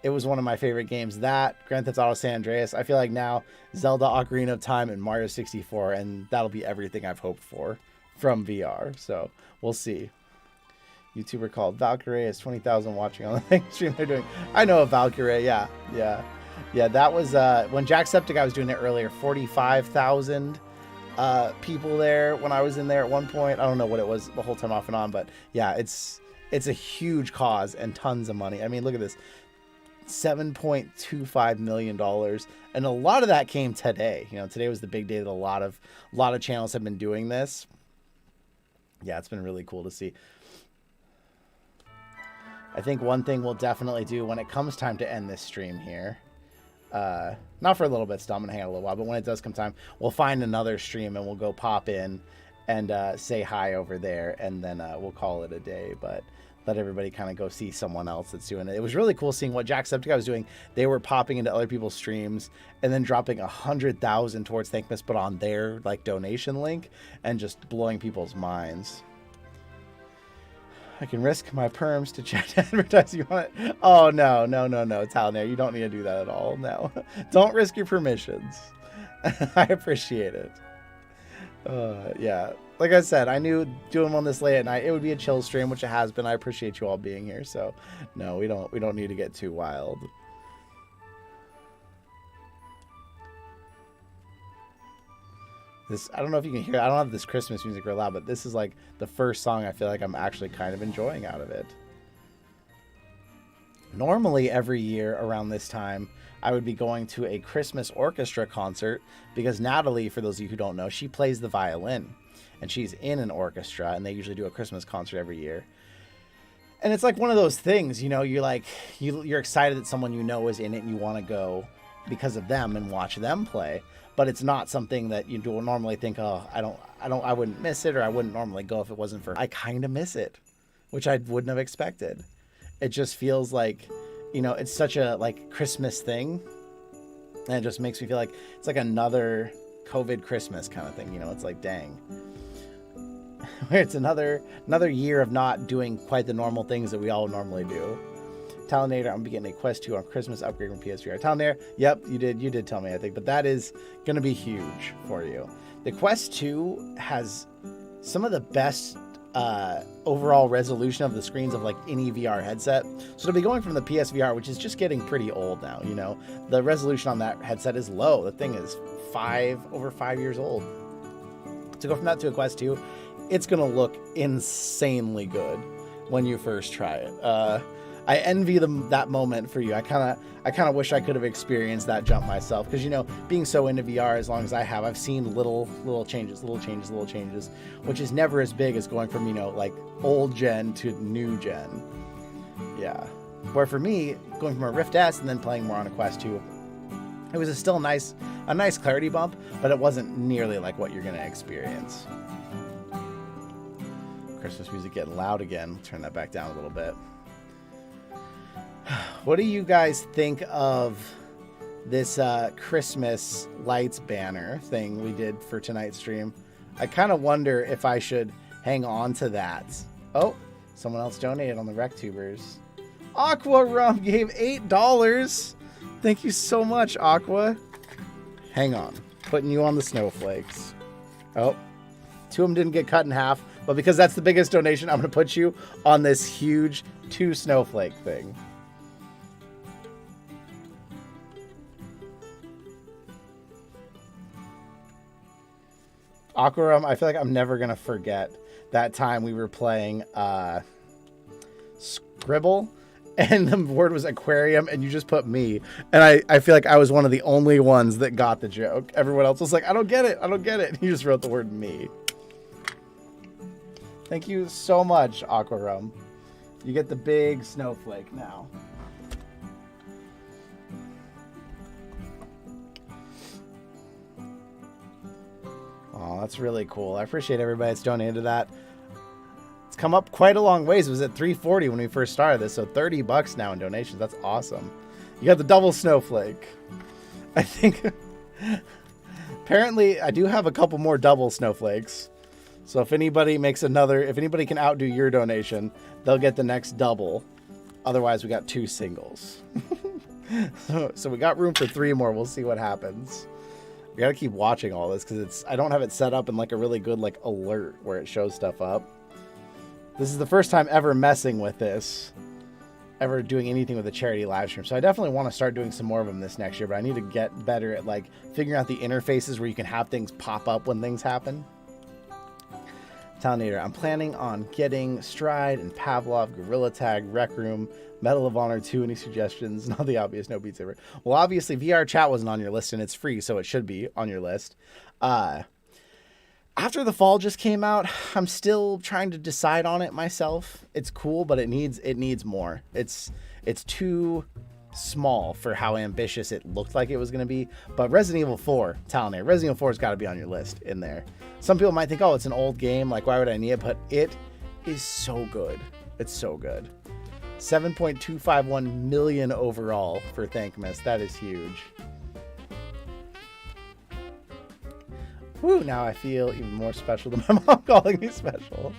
was one of my favorite games. That, Grand Theft Auto San Andreas. I feel like now Zelda Ocarina of Time and Mario 64, and that'll be everything I've hoped for from VR. So we'll see. YouTuber called Valkyrie has 20,000 watching on the thing stream they're doing. I know a Valkyrie. Yeah. That was when Jacksepticeye was doing it earlier. 45,000 people there when I was in there at one point. I don't know what it was the whole time off and on, but yeah, it's a huge cause and tons of money. I mean, look at this. $7.25 million, and a lot of that came today. You know, today was the big day that a lot of channels have been doing this. Yeah, it's been really cool to see. I think one thing we'll definitely do when it comes time to end this stream here, not for a little bit, still I'm gonna hang out a little while, but when it does come time, we'll find another stream and we'll go pop in and say hi over there, and then we'll call it a day. But let everybody kind of go see someone else that's doing it. It was really cool seeing what Jacksepticeye was doing. They were popping into other people's streams and then dropping 100,000 towards Thankmas, but on their like donation link, and just blowing people's minds. I can risk my perms to check to advertise you on it. Oh, no, Talnair, you don't need to do that at all. No, don't risk your permissions. I appreciate it. Yeah, like I said, I knew doing one this late at night, it would be a chill stream, which it has been. I appreciate you all being here. So no, we don't need to get too wild. This, I don't know if you can hear, I don't have this Christmas music real loud, but this is like the first song I feel like I'm actually kind of enjoying out of it. Normally every year around this time, I would be going to a Christmas orchestra concert because Natalie, for those of you who don't know, she plays the violin and she's in an orchestra, and they usually do a Christmas concert every year. And it's like one of those things, you know, you're like, you're excited that someone you know is in it and you want to go because of them and watch them play. But it's not something that you don't normally think, oh, I wouldn't miss it, or I wouldn't normally go if it wasn't for. I kind of miss it, which I wouldn't have expected. It just feels like, you know, it's such a like Christmas thing, and it just makes me feel like it's like another COVID Christmas kind of thing. You know, it's like, dang, it's another year of not doing quite the normal things that we all normally do. Talnator, I'm gonna be getting a Quest 2 on Christmas upgrade from PSVR. Talnator, yep, you did tell me, I think, but that is gonna be huge for you. The Quest 2 has some of the best overall resolution of the screens of like any VR headset. So to be going from the PSVR, which is just getting pretty old now, you know, the resolution on that headset is low. The thing is over 5 years old. To go from that to a Quest 2, it's gonna look insanely good when you first try it. I envy that moment for you. I kind of wish I could have experienced that jump myself, because, you know, being so into VR as long as I have, I've seen little changes, which is never as big as going from, you know, like old gen to new gen. Yeah, Where for me, going from a Rift S and then playing more on a Quest 2, it was still a nice clarity bump, but it wasn't nearly like what you're going to experience. Christmas music getting loud again. Turn that back down a little bit. What do you guys think of this Christmas lights banner thing we did for tonight's stream? I kind of wonder if I should hang on to that. Oh, someone else donated on the RecTubers. Aqua Rum gave $8. Thank you so much, Aqua. Hang on. Putting you on the snowflakes. Oh, 2 of them didn't get cut in half, but because that's the biggest donation, I'm going to put you on this huge 2 snowflake thing. Aquarum, I feel like I'm never going to forget that time we were playing Scribble, and the word was aquarium, and you just put me. And I feel like I was one of the only ones that got the joke. Everyone else was like, I don't get it. I don't get it. And you just wrote the word me. Thank you so much, Aquarum. You get the big snowflake now. Oh, that's really cool. I appreciate everybody that's donated to that. It's come up quite a long ways. It was at $3.40 when we first started this, so $30 now in donations. That's awesome. You got the double snowflake. I think apparently I do have a couple more double snowflakes. So if anybody makes another, if anybody can outdo your donation, they'll get the next double. Otherwise, we got 2 singles. So we got room for 3 more. We'll see what happens. We gotta keep watching all this because I don't have it set up in like a really good like alert where it shows stuff up. This is the first time ever messing with this, ever doing anything with a charity live stream. So I definitely want to start doing some more of them this next year, but I need to get better at like figuring out the interfaces where you can have things pop up when things happen. Talinator, I'm planning on getting Stride and Pavlov, Gorilla Tag, Rec Room, Medal of Honor 2. Any suggestions? Not the obvious, no Beat Saber. Well, obviously VR chat wasn't on your list and it's free, so it should be on your list. After the Fall just came out, I'm still trying to decide on it myself. It's cool, but it needs more. It's too small for how ambitious it looked like it was going to be. But Resident Evil 4, Talinator, Resident Evil 4 has got to be on your list in there. Some people might think, oh, it's an old game, like why would I need it? But it is so good. It's so good. 7.251 million overall for Thankmas. That is huge. Woo, now I feel even more special than my mom calling me special.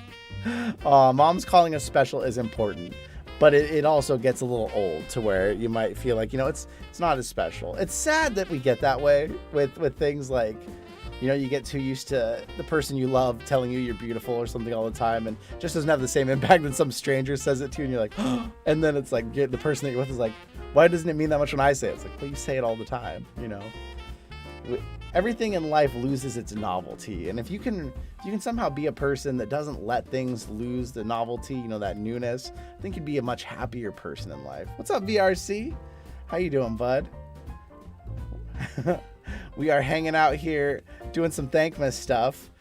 Mom's calling us special is important, but it also gets a little old to where you might feel like, you know, it's not as special. It's sad that we get that way with things like, you know, you get too used to the person you love telling you you're beautiful or something all the time, and just doesn't have the same impact when some stranger says it to you and you're like, oh, and then it's like the person that you're with is like, why doesn't it mean that much when I say it? It's like, well, you say it all the time, you know. Everything in life loses its novelty, and if you can somehow be a person that doesn't let things lose the novelty, you know, that newness, I think you'd be a much happier person in life. What's up, VRC? How you doing, bud? We are hanging out here doing some Thankmas stuff.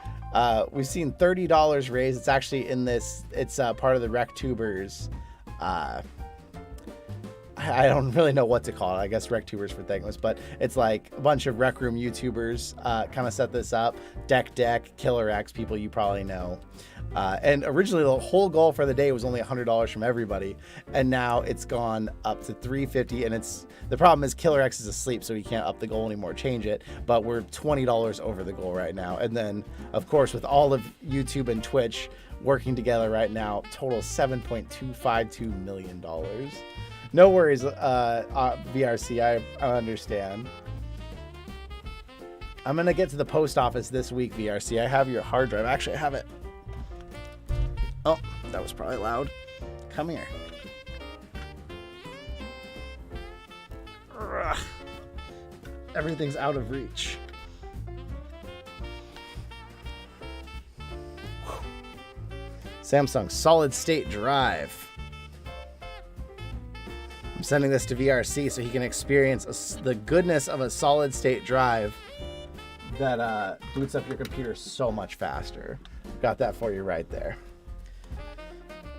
We've seen $30 raised. It's actually in this. It's part of the RecTubers. I don't really know what to call it. I guess RecTubers for Thankmas, but it's like a bunch of Rec Room YouTubers kind of set this up. Deck, Killer X, people you probably know. And originally the whole goal for the day was only $100 from everybody, and now it's gone up to $350. And the problem is Killer X is asleep, so he can't up the goal anymore, change it. But we're $20 over the goal right now. And then, of course, with all of YouTube and Twitch working together right now, total $7.252 million. No worries, VRC, I understand. I'm going to get to the post office this week, VRC. I have your hard drive. Actually, I have it. Oh, that was probably loud. Come here. Ugh. Everything's out of reach. Samsung solid state drive. I'm sending this to VRC so he can experience the goodness of a solid state drive that boots up your computer so much faster. Got that for you right there.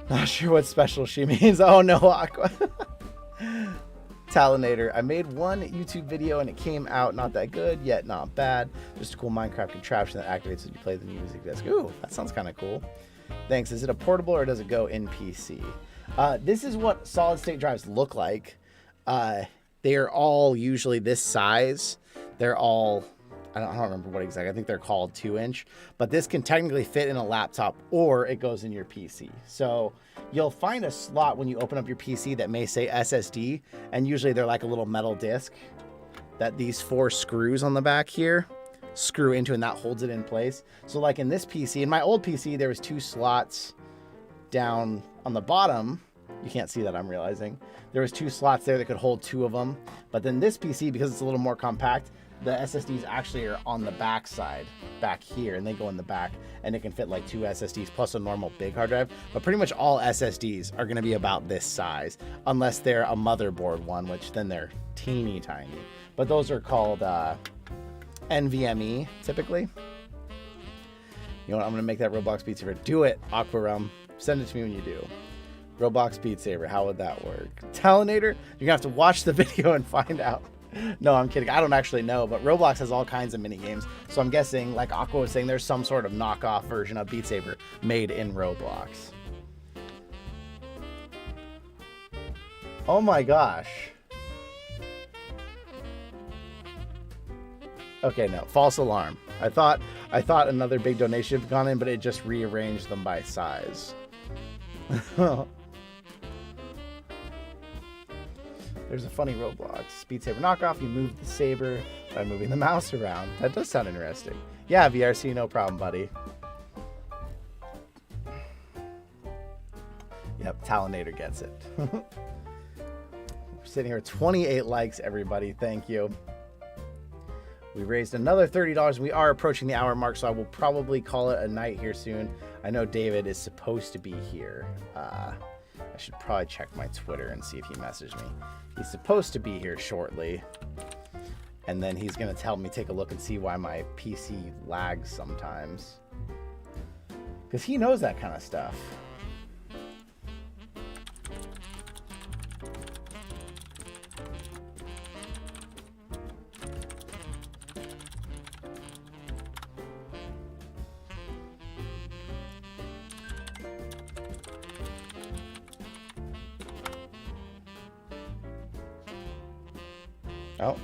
Not sure what special she means. Oh no, Aqua. Talinator. I made one YouTube video and it came out not that good, yet not bad. Just a cool Minecraft contraption that activates when you play the music disc. Ooh, that sounds kind of cool. Thanks. Is it a portable or does it go in PC? This is what solid state drives look like. They are all usually this size. They're all, I don't remember what exactly. I think they're called 2-inch, but this can technically fit in a laptop or it goes in your PC. So you'll find a slot when you open up your PC that may say SSD, and usually they're like a little metal disc that these 4 screws on the back here screw into, and that holds it in place. So like in this PC, in my old PC, there was 2 slots down on the bottom. You can't see that, I'm realizing. There was 2 slots there that could hold 2 of them. But then this PC, because it's a little more compact, the SSDs actually are on the back side, back here, and they go in the back, and it can fit like 2 SSDs plus a normal big hard drive. But pretty much all SSDs are going to be about this size, unless they're a motherboard one, which then they're teeny tiny. But those are called NVMe, typically. You know what? I'm going to make that Roblox Beat Saber. Do it, Aqua Realm. Send it to me when you do. Roblox Beat Saber, how would that work? Talinator, you're going to have to watch the video and find out. No, I'm kidding. I don't actually know, but Roblox has all kinds of mini games. So I'm guessing, like Aqua was saying, there's some sort of knockoff version of Beat Saber made in Roblox. Oh my gosh. Okay, no, false alarm. I thought another big donation had gone in, but it just rearranged them by size. There's a funny Roblox Beat Saber knockoff. You move the saber by moving the mouse around. That does sound interesting. Yeah, VRC, no problem, buddy. Yep, Talinator gets it. We're sitting here with 28 likes, everybody. Thank you. We raised another $30. We are approaching the hour mark, so I will probably call it a night here soon. I know David is supposed to be here. I should probably check my Twitter and see if he messaged me. He's supposed to be here shortly. And then he's going to tell me, take a look and see why my PC lags sometimes. Because he knows that kind of stuff. Oh,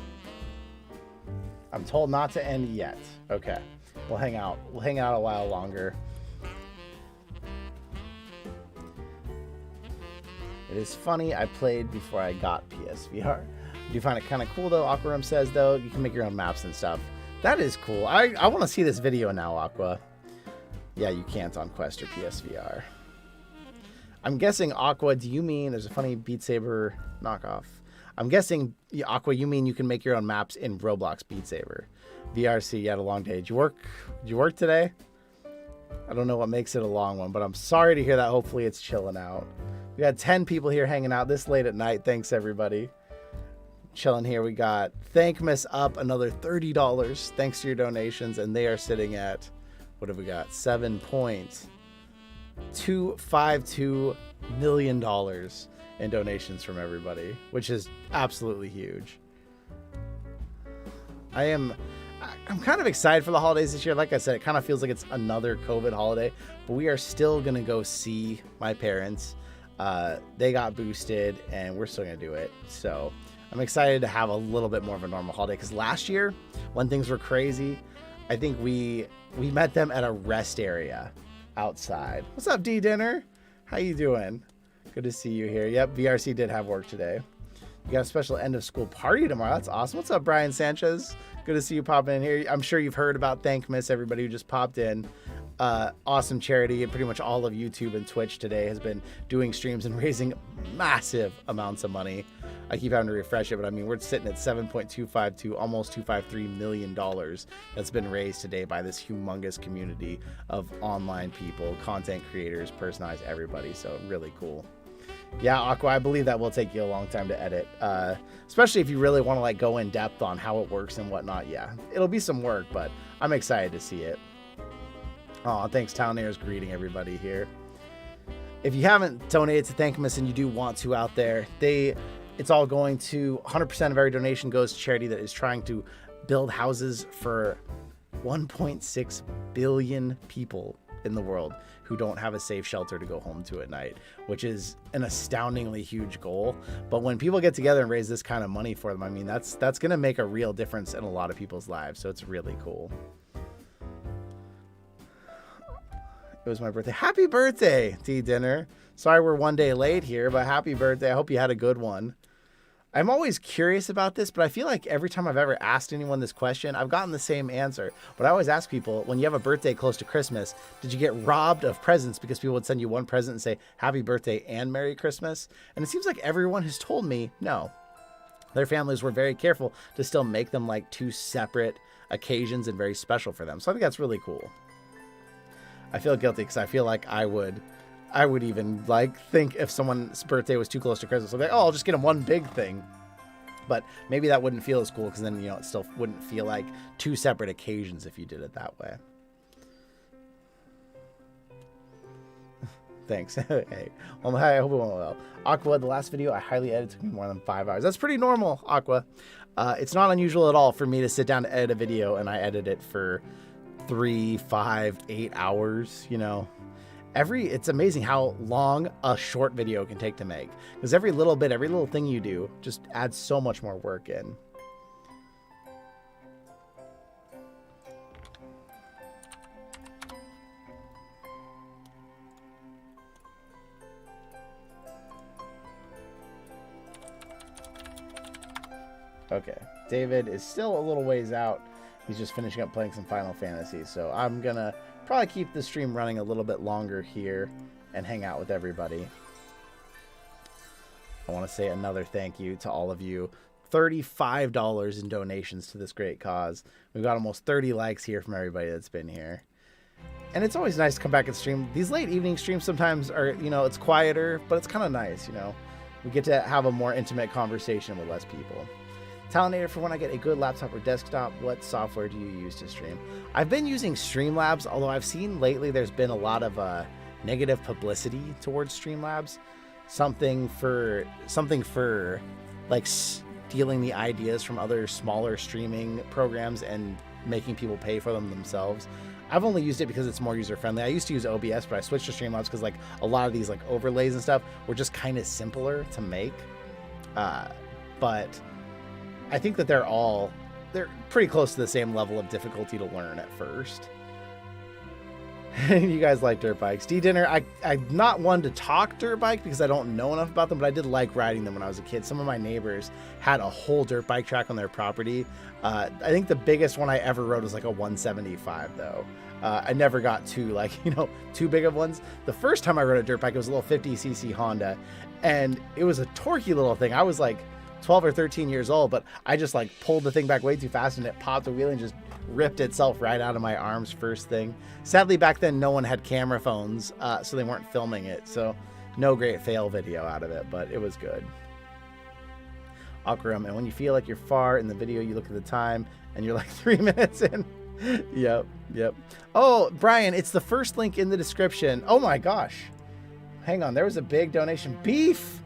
I'm told not to end yet. Okay, we'll hang out. We'll hang out a while longer. It is funny. I played before I got PSVR. Do you find it kind of cool though? Aquarum says though, you can make your own maps and stuff. That is cool. I want to see this video now, Aqua. Yeah, you can't on Quest or PSVR. I'm guessing, Aqua, do you mean there's a funny Beat Saber knockoff? I'm guessing, Aqua, you mean you can make your own maps in Roblox Beat Saber. VRC, you had a long day. Did you work today? I don't know what makes it a long one, but I'm sorry to hear that. Hopefully it's chilling out. We got 10 people here hanging out this late at night. Thanks, everybody. Chilling here. We got Thankmas up another $30. Thanks to your donations. And they are sitting at, what have we got? $7.252 million in donations from everybody, which is absolutely huge. I'm kind of excited for the holidays this year. Like I said, it kind of feels like it's another COVID holiday, but we are still going to go see my parents. They got boosted and we're still going to do it. So I'm excited to have a little bit more of a normal holiday, because last year when things were crazy, I think we met them at a rest area outside. What's up, D-Dinner? How you doing? Good to see you here. Yep, VRC did have work today. You got a special end of school party tomorrow. That's awesome. What's up, Brian Sanchez? Good to see you popping in here. I'm sure you've heard about Thankmas, everybody who just popped in. Awesome charity. And pretty much all of YouTube and Twitch today has been doing streams and raising massive amounts of money. I keep having to refresh it, but I mean, we're sitting at $7.252, almost $253 million that's been raised today by this humongous community of online people, content creators, personalized, everybody. So really cool. Yeah, Aqua, I believe that will take you a long time to edit, especially if you really want to like go in depth on how it works and whatnot. Yeah, it'll be some work, but I'm excited to see it. Oh, thanks, Talinator's greeting everybody here. if you haven't donated to Thankmas and you do want to out there, it's all going to 100% of every donation goes to charity that is trying to build houses for 1.6 billion people in the world who don't have a safe shelter to go home to at night, which is an astoundingly huge goal. But when people get together and raise this kind of money for them, I mean, that's going to make a real difference in a lot of people's lives. So it's really cool. It was my birthday. Happy birthday, T-Dinner. Sorry we're one day late here, but happy birthday. I hope you had a good one. I'm always curious about this, but I feel like every time I've ever asked anyone this question, I've gotten the same answer. But I always ask people, when you have a birthday close to Christmas, did you get robbed of presents because people would send you one present and say, happy birthday and Merry Christmas? And it seems like everyone has told me no. Their families were very careful to still make them like two separate occasions and very special for them. So I think that's really cool. I feel guilty because I feel like I would even like think if someone's birthday was too close to Christmas, I'd be like, oh, I'll just get them one big thing. But maybe that wouldn't feel as cool because then, it still wouldn't feel like two separate occasions if you did it that way. Thanks. Hey, well, I hope it went well. Aqua, the last video I highly edited took me more than 5 hours. That's pretty normal, Aqua. It's not unusual at all for me to sit down to edit a video and I edit it for 3, 5, 8 hours, It's amazing how long a short video can take to make, because every little thing you do just adds so much more work in. Okay, David is still a little ways out. He's just finishing up playing some Final Fantasy, so I'm gonna probably keep the stream running a little bit longer here and hang out with everybody. I want to say another thank you to all of you. $35 in donations to this great cause. We've got almost 30 likes here from everybody that's been here. And it's always nice to come back and stream. These late evening streams sometimes are, it's quieter, but it's kind of nice, We get to have a more intimate conversation with less people. Talinator, for when I get a good laptop or desktop, what software do you use to stream? Like been using Streamlabs, although I've seen lately there's been a lot of negative publicity towards Streamlabs. Something for like stealing the ideas from other smaller streaming programs and making people pay for them themselves. I've only used it because it's more user-friendly. I used to use OBS, but I switched to Streamlabs because like a lot of these like overlays and stuff were just kind of simpler to make. But I think that they're pretty close to the same level of difficulty to learn at first. You guys like dirt bikes. D-Dinner, I'm not one to talk dirt bike because I don't know enough about them, but I did like riding them when I was a kid. Some of my neighbors had a whole dirt bike track on their property. I think the biggest one I ever rode was like a 175 though. I never got too big of ones. The first time I rode a dirt bike, it was a little 50cc Honda, and it was a torquey little thing. I was like 12 or 13 years old, but I just like pulled the thing back way too fast and it popped the wheel and just ripped itself right out of my arms first thing. Sadly, back then no one had camera phones, so they weren't filming it, so no great fail video out of it, but it was good. Akram, and when you feel like you're far in the video, you look at the time and you're like 3 minutes in. Yep. Oh, Brian, it's the first link in the description. Oh my gosh. Hang on, there was a big donation. Beef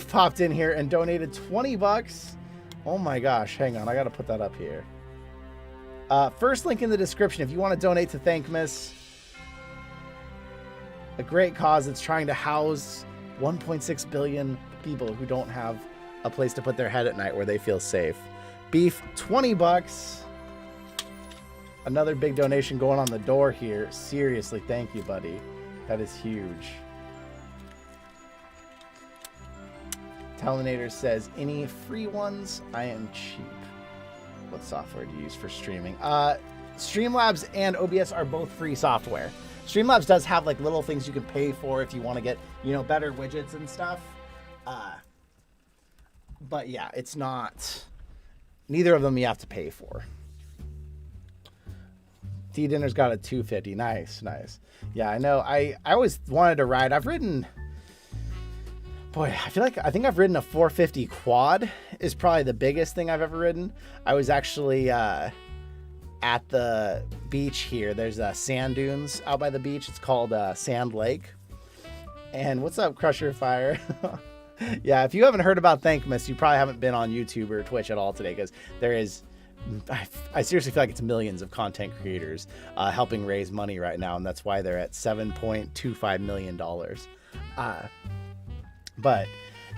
popped in here and donated 20 bucks. Oh my gosh, hang on, I gotta put that up here. First link in the description if you want to donate to Thankmas, a great cause that's trying to house 1.6 billion people who don't have a place to put their head at night where they feel safe. Beef, 20 bucks. Another big donation going on the door here. Seriously, thank you, buddy. That is huge. Talinator says, any free ones? I am cheap. What software do you use for streaming? Streamlabs and OBS are both free software. Streamlabs does have like little things you can pay for if you want to get, better widgets and stuff. But yeah, it's not, neither of them you have to pay for. T-Dinner's got a 250. Nice. Yeah, I know. I always wanted to ride. I've ridden, boy, I think I've ridden a 450 quad is probably the biggest thing I've ever ridden. I was actually at the beach here. There's sand dunes out by the beach. It's called Sand Lake. And what's up, Crusher Fire? Yeah, if you haven't heard about Thankmas, you probably haven't been on YouTube or Twitch at all today, because there is, I seriously feel like it's millions of content creators helping raise money right now, and that's why they're at $7.25 million. But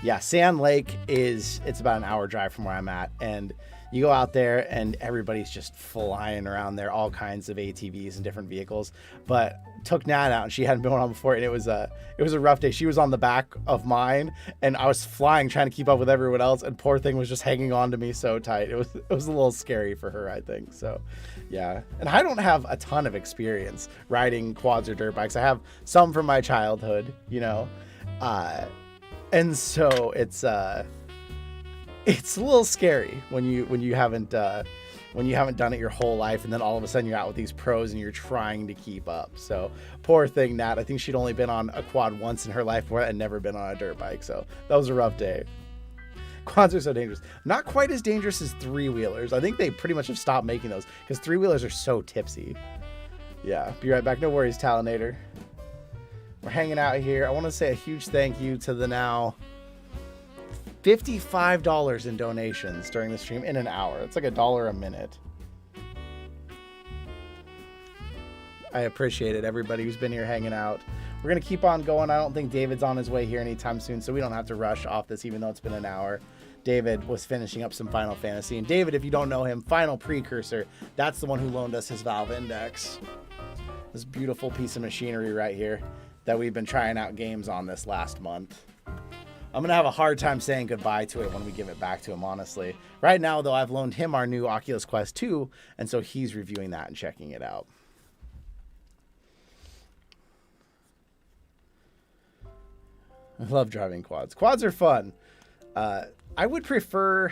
yeah, Sand Lake it's about an hour drive from where I'm at, and you go out there and everybody's just flying around there, all kinds of ATVs and different vehicles. But took Nat out and she hadn't been on before, and it was a rough day. She was on the back of mine and I was flying trying to keep up with everyone else, and poor thing was just hanging on to me so tight. It was a little scary for her, I think. So yeah, and I don't have a ton of experience riding quads or dirt bikes. I have some from my childhood, you know, and so it's a little scary when you haven't done it your whole life, and then all of a sudden you're out with these pros and you're trying to keep up. So poor thing, Nat. I think she'd only been on a quad once in her life before and never been on a dirt bike. So that was a rough day. Quads are so dangerous. Not quite as dangerous as three-wheelers. I think they pretty much have stopped making those because three-wheelers are so tipsy. Yeah, be right back. No worries, Talinator. We're hanging out here. I want to say a huge thank you to the now $55 in donations during the stream in an hour. It's like $1 a minute. I appreciate it, everybody who's been here hanging out. We're going to keep on going. I don't think David's on his way here anytime soon, so we don't have to rush off this, even though it's been an hour. David was finishing up some Final Fantasy. And David, if you don't know him, Final Precursor, that's the one who loaned us his Valve Index. This beautiful piece of machinery right here that we've been trying out games on this last month. I'm going to have a hard time saying goodbye to it when we give it back to him, honestly. Right now, though, I've loaned him our new Oculus Quest 2, and so he's reviewing that and checking it out. I love driving quads. Quads are fun. I would prefer...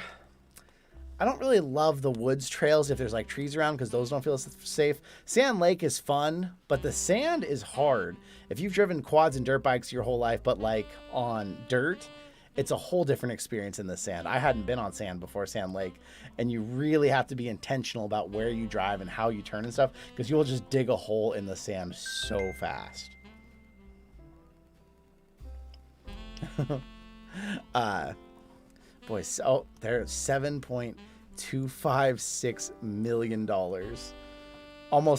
I don't really love the woods trails if there's like trees around, because those don't feel safe. Sand Lake is fun, but the sand is hard. If you've driven quads and dirt bikes your whole life, but like on dirt, it's a whole different experience in the sand. I hadn't been on sand before Sand Lake, and you really have to be intentional about where you drive and how you turn and stuff, because you'll just dig a hole in the sand so fast. Boy, so there's $7.256 million. Almost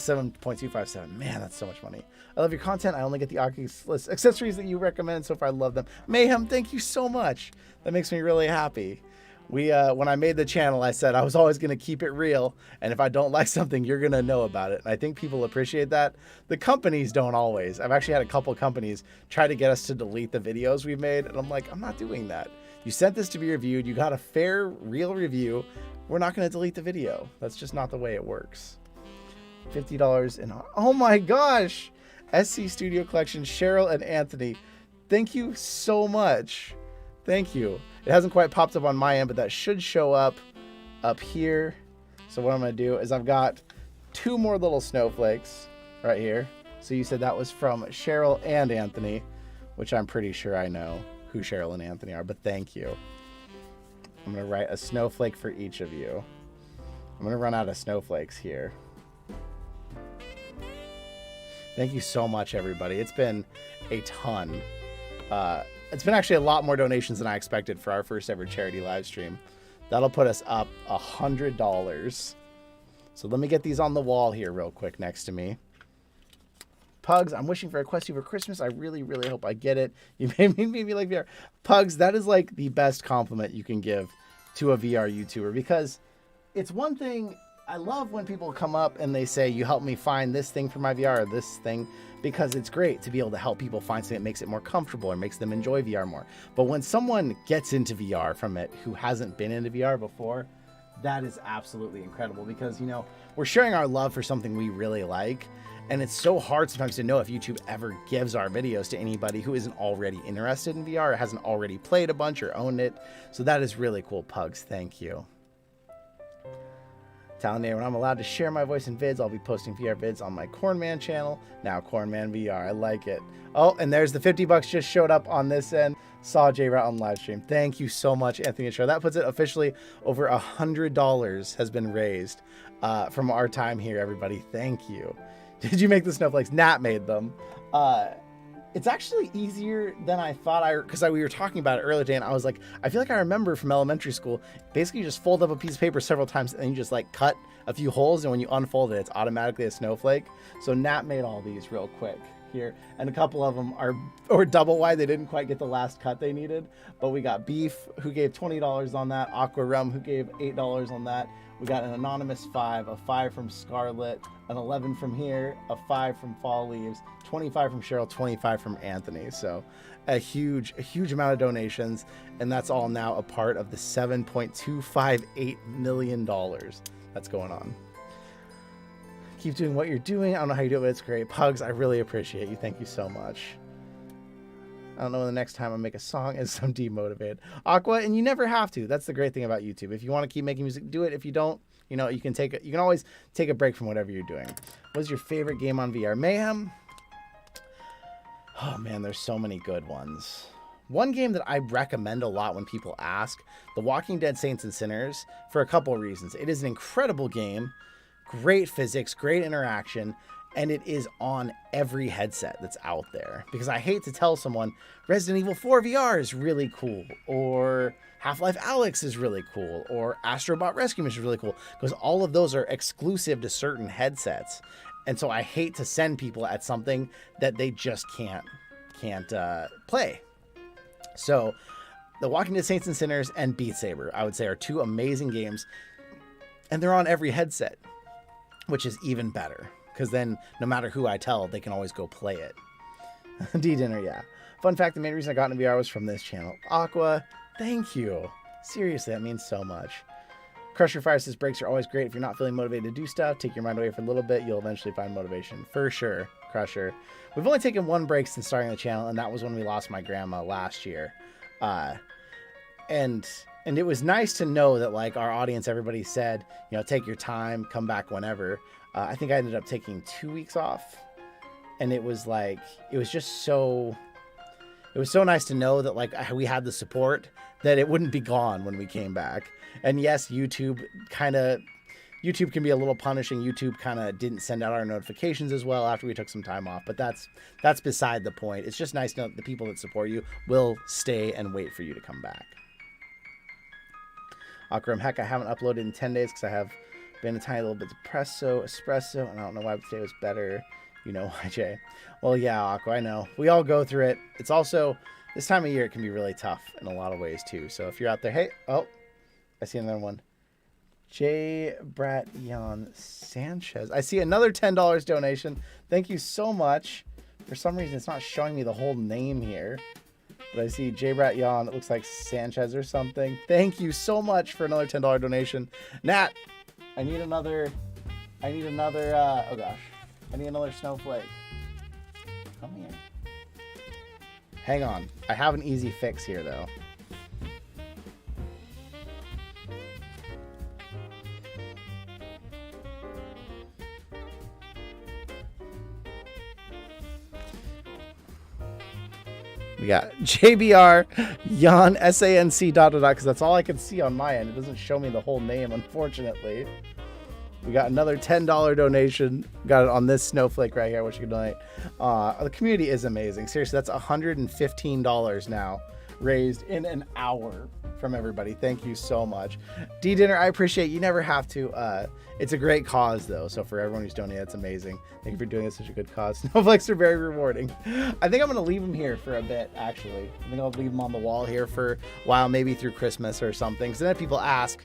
7.257. Man, that's so much money. I love your content. I only get the Oculus accessories that you recommend so far. I love them. Mayhem, thank you so much. That makes me really happy. When I made the channel, I said I was always going to keep it real, and if I don't like something, you're going to know about it. And I think people appreciate that. The companies don't always. I've actually had a couple companies try to get us to delete the videos we've made, and I'm like, I'm not doing that. You sent this to be reviewed. You got a fair, real review. We're not going to delete the video. That's just not the way it works. $50 in... Oh my gosh! SC Studio Collection, Cheryl and Anthony. Thank you so much. Thank you. It hasn't quite popped up on my end, but that should show up here. So what I'm going to do is I've got 2 more little snowflakes right here. So you said that was from Cheryl and Anthony, which I'm pretty sure I know who Cheryl and Anthony are, but thank you. I'm going to write a snowflake for each of you. I'm going to run out of snowflakes here. Thank you so much, everybody. It's been a ton. It's been actually a lot more donations than I expected for our first ever charity live stream. That'll put us up $100. So let me get these on the wall here real quick next to me. Pugs, I'm wishing for a Quest 2 for Christmas. I really, really hope I get it. You made me like VR. Pugs, that is like the best compliment you can give to a VR YouTuber, because it's one thing. I love when people come up and they say, you helped me find this thing for my VR, or this thing, because it's great to be able to help people find something that makes it more comfortable or makes them enjoy VR more. But when someone gets into VR from it who hasn't been into VR before, that is absolutely incredible, because, you know, we're sharing our love for something we really like. And it's so hard sometimes to know if YouTube ever gives our videos to anybody who isn't already interested in VR or hasn't already played a bunch or owned it. So that is really cool, Pugs. Thank you. Talinator, when I'm allowed to share my voice in vids, I'll be posting VR vids on my Cornman channel. Now Cornman VR. I like it. Oh, and there's the $50 just showed up on this end. Saw JayBratt on live stream. Thank you so much, Anthony and Cheryl. That puts it officially over $100 has been raised from our time here, everybody. Thank you. Did you make the snowflakes? Nat made them. It's actually easier than I thought. Because we were talking about it earlier today, and I was like, I feel like I remember from elementary school, basically you just fold up a piece of paper several times and you just like cut a few holes, and when you unfold it, it's automatically a snowflake. So Nat made all these real quick here, and a couple of them are double wide. They didn't quite get the last cut they needed, but we got Beef, who gave $20 on that, Aqua Rum, who gave $8 on that. We got an anonymous 5, a 5 from Scarlett, an 11 from here, a 5 from Fall Leaves, 25 from Cheryl, 25 from Anthony. So a huge amount of donations, and that's all now a part of the $7.258 million that's going on. Keep doing what you're doing. I don't know how you do it, but it's great. Pugs, I really appreciate you. Thank you so much. I don't know when the next time I make a song is. I'm demotivated. Aqua, and you never have to. That's the great thing about YouTube. If you want to keep making music, do it. If you don't, you know, you can always take a break from whatever you're doing. What's your favorite game on VR? Mayhem? Oh man, there's so many good ones. One game that I recommend a lot when people ask, The Walking Dead Saints and Sinners, for a couple of reasons. It is an incredible game, great physics, great interaction, and it is on every headset that's out there. Because I hate to tell someone Resident Evil 4 VR is really cool, or Half-Life Alyx is really cool, or Astrobot Rescue Mission is really cool, because all of those are exclusive to certain headsets. And so I hate to send people at something that they just can't play. So The Walking Dead Saints and Sinners and Beat Saber, I would say, are two amazing games, and they're on every headset, which is even better. Because then, no matter who I tell, they can always go play it. D-Dinner, yeah. Fun fact, the main reason I got into VR was from this channel. Aqua, thank you. Seriously, that means so much. Crusher Fire says, breaks are always great. If you're not feeling motivated to do stuff, take your mind away for a little bit. You'll eventually find motivation. For sure, Crusher. We've only taken one break since starting the channel, and that was when we lost my grandma last year. And it was nice to know that, like, our audience, everybody said, you know, take your time, come back whenever. I think I ended up taking 2 weeks off, and it was like, it was so nice to know that, like, we had the support, that it wouldn't be gone when we came back. And yes, YouTube can be a little punishing. YouTube kind of didn't send out our notifications as well after we took some time off, but that's beside the point. It's just nice to know that the people that support you will stay and wait for you to come back. Akram, heck, I haven't uploaded in 10 days because I have been a tiny little bit espresso, and I don't know why today was better. You know why, Jay. Well, yeah, Aqua, I know. We all go through it. It's also, this time of year, it can be really tough in a lot of ways, too. So if you're out there, hey, oh, I see another one. JaybrattVR Sanchez. I see another $10 donation. Thank you so much. For some reason, it's not showing me the whole name here. But I see JaybrattVR, it looks like Sanchez or something. Thank you so much for another $10 donation. Nat, I need another, oh gosh. I need another snowflake. Come here. Hang on. I have an easy fix here, though. We got JBR, Jan, SANC, ... because that's all I can see on my end. It doesn't show me the whole name, unfortunately. We got another $10 donation. Got it on this snowflake right here, which you can donate. The community is amazing. Seriously, that's $115 now raised in an hour from everybody. Thank you so much. D-Dinner, I appreciate you. Never have to. It's a great cause, though. So for everyone who's donated, it's amazing. Thank you for doing such a good cause. Snowflakes are very rewarding. I think I'm going to leave them here for a bit, actually. I think I'll leave them on the wall here for a while, maybe through Christmas or something. So then if people ask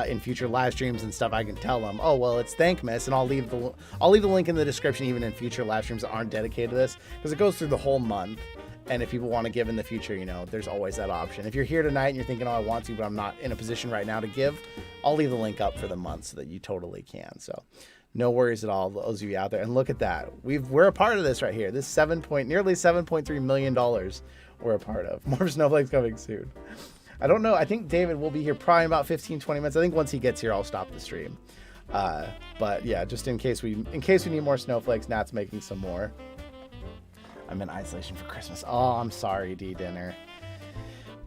in future live streams and stuff, I can tell them, oh, well, it's Thankmas, and I'll leave the link in the description even in future live streams that aren't dedicated to this, because it goes through the whole month. And if people want to give in the future, you know, there's always that option. If you're here tonight and you're thinking, oh, I want to, but I'm not in a position right now to give, I'll leave the link up for the month so that you totally can. So no worries at all, those of you out there. And look at that. We're a part of this right here. This nearly $7.3 million we're a part of. More snowflakes coming soon. I don't know. I think David will be here probably in about 15, 20 minutes. I think once he gets here, I'll stop the stream. But yeah, just in case we need more snowflakes, Nat's making some more. I'm in isolation for Christmas. Oh, I'm sorry, D-Dinner.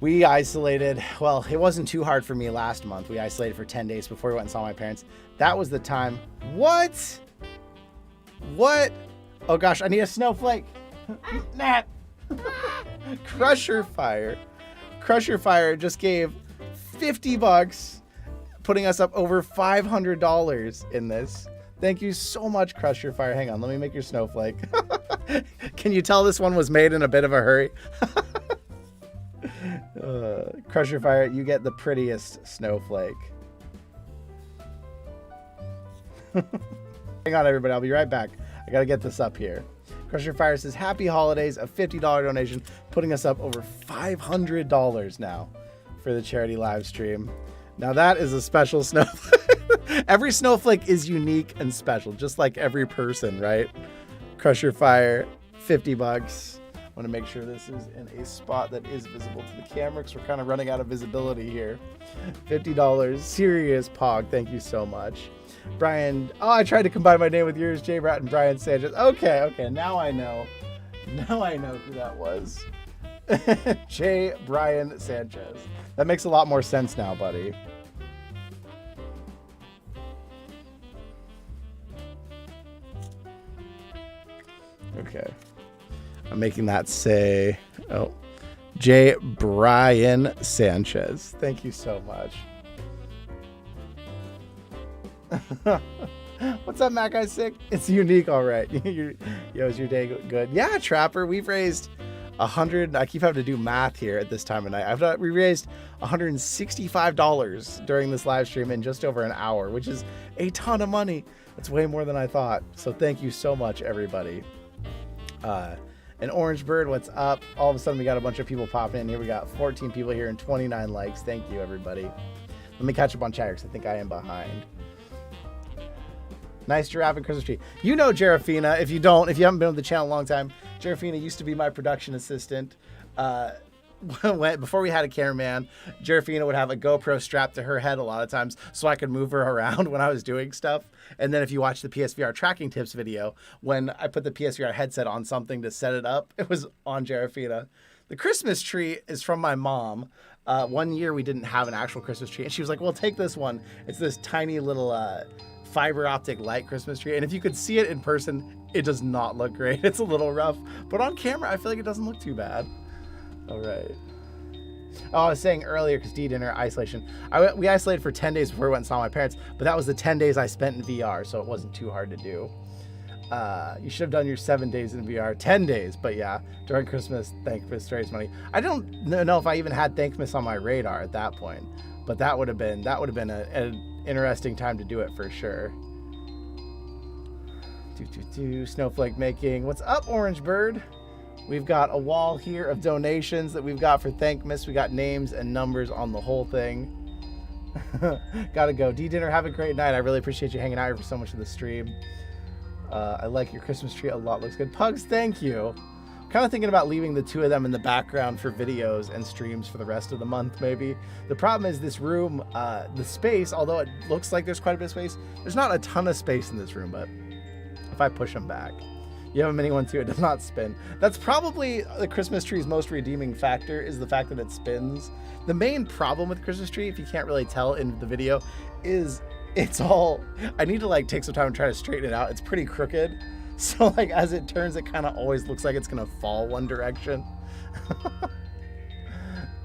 We isolated. Well, it wasn't too hard for me last month. We isolated for 10 days before we went and saw my parents. That was the time. What? Oh gosh, I need a snowflake. Nat. Crusher Fire just gave $50, putting us up over $500 in this. Thank you so much, Crusher Fire. Hang on, let me make your snowflake. Can you tell this one was made in a bit of a hurry? Crusher Fire, you get the prettiest snowflake. Hang on, everybody. I'll be right back. I got to get this up here. Crusher Fire says, happy holidays, a $50 donation, putting us up over $500 now for the charity live stream. Now that is a special snowflake. Every snowflake is unique and special, just like every person, right? Crusher Fire, $50. I want to make sure this is in a spot that is visible to the camera because we're kind of running out of visibility here. $50. Serious Pog. Thank you so much. Brian, oh, I tried to combine my name with yours, Jaybrat and Brian Sanchez. Okay, now I know. Now I know who that was. J. Brian Sanchez. That makes a lot more sense now, buddy. Okay. I'm making that say, oh, J. Brian Sanchez. Thank you so much. What's up, Matt Guy Sick? It's unique, all right. Yo, is your day good? Yeah, Trapper, we've raised 100. I keep having to do math here at this time of night. We raised $165 during this live stream in just over an hour, which is a ton of money. That's way more than I thought. So thank you so much, everybody. And Orange Bird, what's up? All of a sudden, we got a bunch of people popping in here. We got 14 people here and 29 likes. Thank you, everybody. Let me catch up on chat because I think I am behind. Nice giraffe and Christmas tree. You know Jarafina. If you haven't been on the channel a long time, Jarafina used to be my production assistant. Before we had a cameraman, Jarafina would have a GoPro strapped to her head a lot of times so I could move her around when I was doing stuff. And then if you watch the PSVR tracking tips video, when I put the PSVR headset on something to set it up, it was on Jarafina. The Christmas tree is from my mom. One year we didn't have an actual Christmas tree, and she was like, well, take this one. It's this tiny little fiber optic light Christmas tree, and if you could see it in person, it does not look great. It's a little rough, but on camera I feel like it doesn't look too bad. All right. Oh, I was saying earlier, because dinner isolation, we isolated for 10 days before we went and saw my parents, but that was the 10 days I spent in VR, so it wasn't too hard to do. You should have done your 7 days in VR, 10 days, but yeah, during Christmas, Thankmas to raise money. I don't know if I even had Thankmas on my radar at that point, but that would have been an interesting time to do it for sure. Snowflake making. What's up, Orange Bird? We've got a wall here of donations that we've got for Thankmas. We got names and numbers on the whole thing. Gotta go. D-Dinner, have a great night. I really appreciate you hanging out here for so much of the stream. I like your Christmas tree a lot. Looks good. Pugs, thank you. Kind of thinking about leaving the two of them in the background for videos and streams for the rest of the month, maybe. The problem is this room, the space, although it looks like there's quite a bit of space, there's not a ton of space in this room, but if I push them back. You have a mini one too, it does not spin. That's probably the Christmas tree's most redeeming factor, is the fact that it spins. The main problem with Christmas tree, if you can't really tell in the video, is it's all, I need to like take some time and try to straighten it out. It's pretty crooked. So like as it turns, it kind of always looks like it's gonna fall one direction.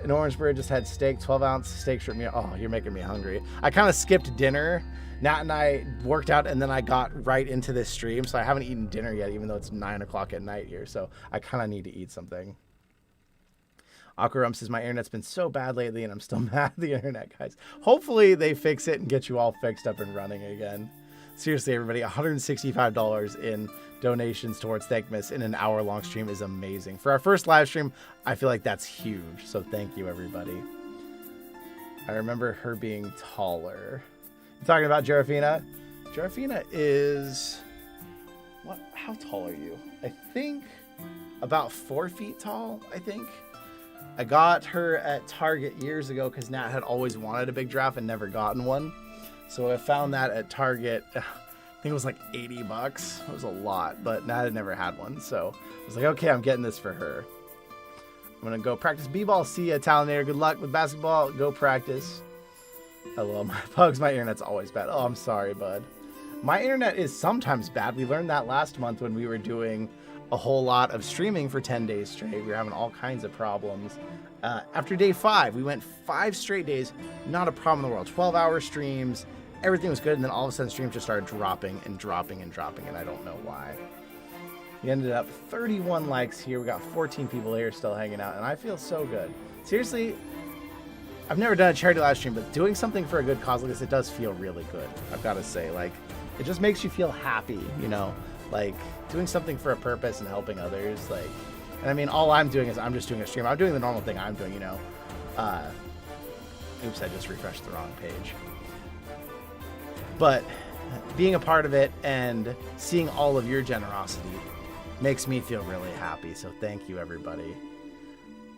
An Orange Bird just had steak, 12-ounce steak strip meal. Oh, you're making me hungry. I kind of skipped dinner. Nat and I worked out and then I got right into this stream. So I haven't eaten dinner yet, even though it's 9 o'clock at night here. So I kind of need to eat something. Aquarum says, my internet's been so bad lately and I'm still mad at the internet, guys. Hopefully they fix it and get you all fixed up and running again. Seriously, everybody, $165 in donations towards Thankmas in an hour-long stream is amazing. For our first live stream, I feel like that's huge. So thank you, everybody. I remember her being taller. You talking about Jarafina? Jarafina is... what? How tall are you? I think about 4 feet tall, I think. I got her at Target years ago because Nat had always wanted a big giraffe and never gotten one. So I found that at Target. I think it was like $80. It was a lot, but Nat had never had one. So I was like, okay, I'm getting this for her. I'm going to go practice b-ball. See ya, Talinator. Good luck with basketball. Go practice. Hello, my Pugs. My internet's always bad. Oh, I'm sorry, bud. My internet is sometimes bad. We learned that last month when we were doing a whole lot of streaming for 10 days straight. We were having all kinds of problems. After day 5, we went 5 straight days, not a problem in the world. 12-hour streams, everything was good, and then all of a sudden streams just started dropping, and I don't know why. We ended up 31 likes here. We got 14 people here still hanging out, and I feel so good. Seriously, I've never done a charity live stream, but doing something for a good cause like this, it does feel really good. I've got to say, like, it just makes you feel happy, you know, like doing something for a purpose and helping others. Like, and I mean, all I'm doing is I'm just doing a stream. I'm doing the normal thing I'm doing, you know. Oops, I just refreshed the wrong page. But being a part of it and seeing all of your generosity makes me feel really happy. So thank you, everybody.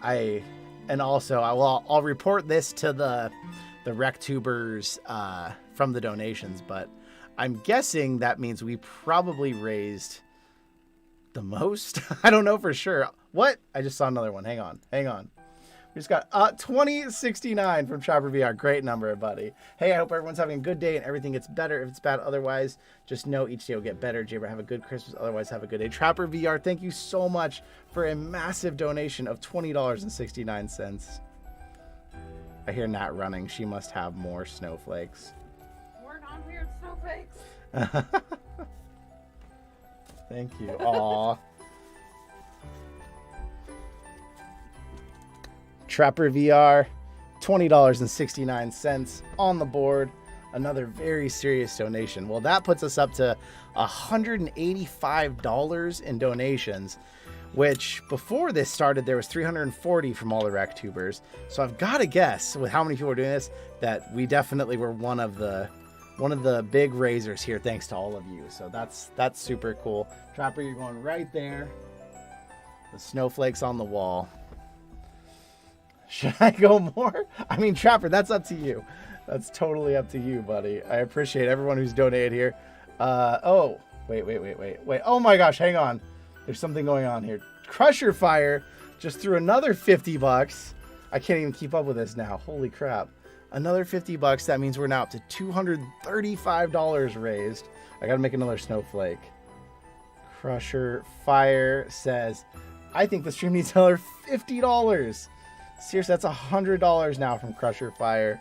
I'll report this to the RecTubers from the donations, but I'm guessing that means we probably raised the most. I don't know for sure. What? I just saw another one. Hang on. We just got 2069 from JaybrattVR. Great number, buddy. Hey, I hope everyone's having a good day and everything gets better. If it's bad otherwise, just know each day will get better. Jaybratt, have a good Christmas. Otherwise, have a good day. JaybrattVR, thank you so much for a massive donation of $20.69. I hear Nat running. She must have more snowflakes. We're not weird snowflakes. Thank you. Aw. JaybrattVR, $20.69 on the board. Another very serious donation. Well, that puts us up to $185 in donations, which before this started, there was 340 from all the RecTubers. So I've got to guess, with how many people are doing this, that we definitely were one of the big raisers here, thanks to all of you. So that's super cool. Trapper, you're going right there. The snowflakes on the wall. Should I go more? I mean, Trapper, that's up to you. That's totally up to you, buddy. I appreciate everyone who's donated here. Oh, wait. Oh my gosh, hang on. There's something going on here. Crusher Fire just threw another 50 bucks. I can't even keep up with this now. Holy crap. Another 50 bucks. That means we're now up to $235 raised. I gotta make another snowflake. Crusher Fire says, I think the stream needs another $50. Seriously, that's $100 now from Crusher Fire.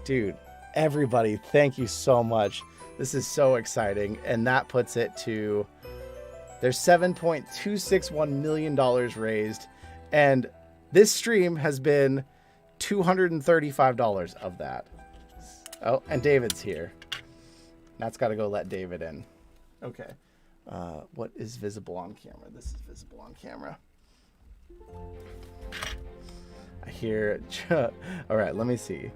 Dude, everybody, thank you so much. This is so exciting. And that puts it to, there's $7.261 million raised. And this stream has been $235 of that. Oh, and David's here. That's got to go let David in. Okay. What is visible on camera? This is visible on camera. I hear. All right, let me see.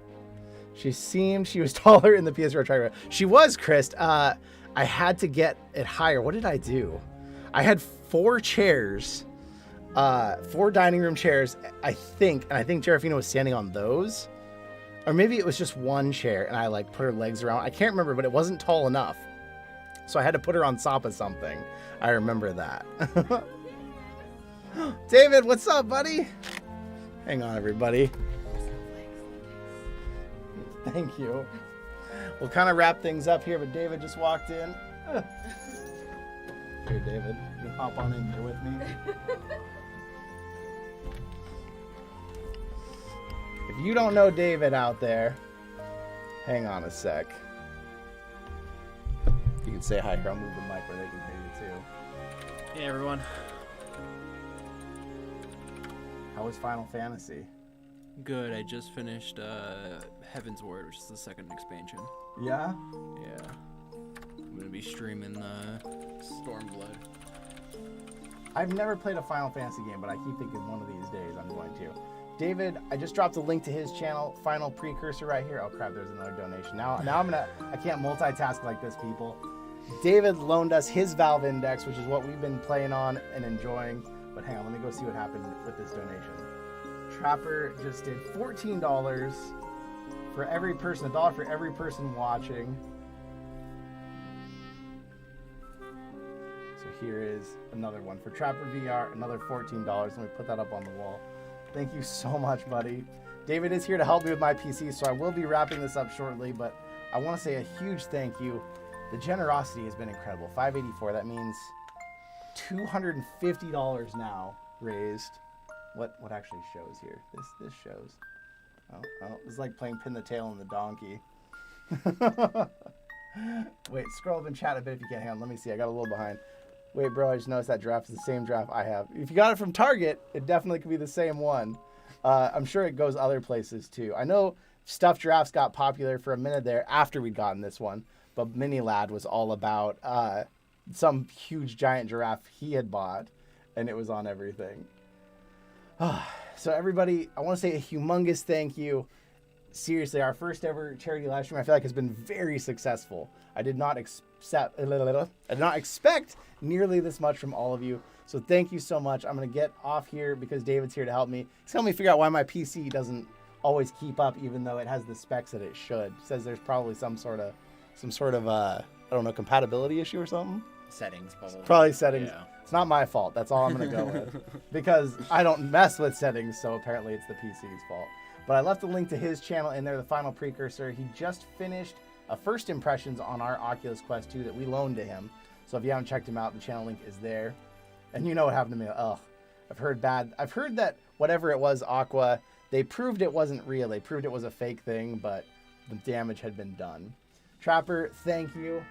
She seemed she was taller in the PSVR tracker. She was, Chris. I had to get it higher. What did I do? I had 4 chairs, 4 dining room chairs, I think. And I think Serafina was standing on those. Or maybe it was just one chair and I like put her legs around. I can't remember, but it wasn't tall enough. So I had to put her on top of something. I remember that. David, what's up, buddy? Hang on, everybody. Thank you. We'll kind of wrap things up here, but David just walked in. Here, David, you hop on in here with me. If you don't know David out there, hang on a sec. You can say hi here. I'll move the mic where they can hear you too. Hey, everyone. How was Final Fantasy? Good. I just finished Heaven's Word, which is the second expansion. Yeah? Yeah. I'm gonna be streaming Stormblood. I've never played a Final Fantasy game, but I keep thinking one of these days I'm going to. David, I just dropped a link to his channel, Final Precursor right here. Oh crap, there's another donation. Now I can't multitask like this, people. David loaned us his Valve Index, which is what we've been playing on and enjoying. But hang on, let me go see what happened with this donation. Trapper just did $14 for every person, $1 for every person watching. So here is another one for JaybrattVR, another $14. Let me put that up on the wall. Thank you so much, buddy. David is here to help me with my PC, so I will be wrapping this up shortly, but I want to say a huge thank you. The generosity has been incredible. 584, that means $250 now raised. What actually shows here? This shows. Oh, it's like playing pin the tail on the donkey. Wait, scroll up and chat a bit if you can't handle. Let me see. I got a little behind. Wait, bro, I just noticed that draft is the same draft I have. If you got it from Target, it definitely could be the same one. I'm sure it goes other places too. I know stuffed giraffes got popular for a minute there after we'd gotten this one, but Mini Lad was all about some huge giant giraffe he had bought, and it was on everything. So everybody, I want to say a humongous thank you. Seriously, our first ever charity live stream, I feel like, has been very successful. I did not expect nearly this much from all of you. So thank you so much. I'm going to get off here because David's here to help me. He's helping me figure out why my PC doesn't always keep up, even though it has the specs that it should. He says there's probably some sort of I don't know, compatibility issue or something. Settings, probably. Probably settings. Yeah. It's not my fault. That's all I'm going to go with. Because I don't mess with settings, so apparently it's the PC's fault. But I left a link to his channel in there, the final precursor. He just finished a first impressions on our Oculus Quest 2 that we loaned to him. So if you haven't checked him out, the channel link is there. And you know what happened to me. Oh, I've heard that whatever it was, Aqua, they proved it wasn't real. They proved it was a fake thing, but the damage had been done. Trapper, thank you.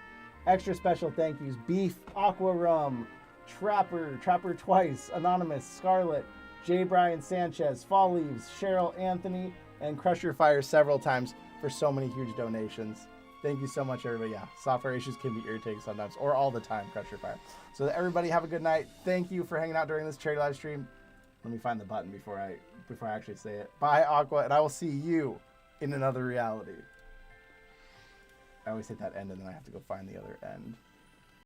Extra special thank yous. Beef, Aqua Rum, Trapper Twice, Anonymous, Scarlet, J. Brian Sanchez, Fall Leaves, Cheryl Anthony, and Crusher Fire several times for so many huge donations. Thank you so much, everybody. Yeah, software issues can be irritating sometimes, or all the time, Crusher Fire. So everybody have a good night. Thank you for hanging out during this charity live stream. Let me find the button before I actually say it. Bye, Aqua, and I will see you in another reality. I always hit that end, and then I have to go find the other end.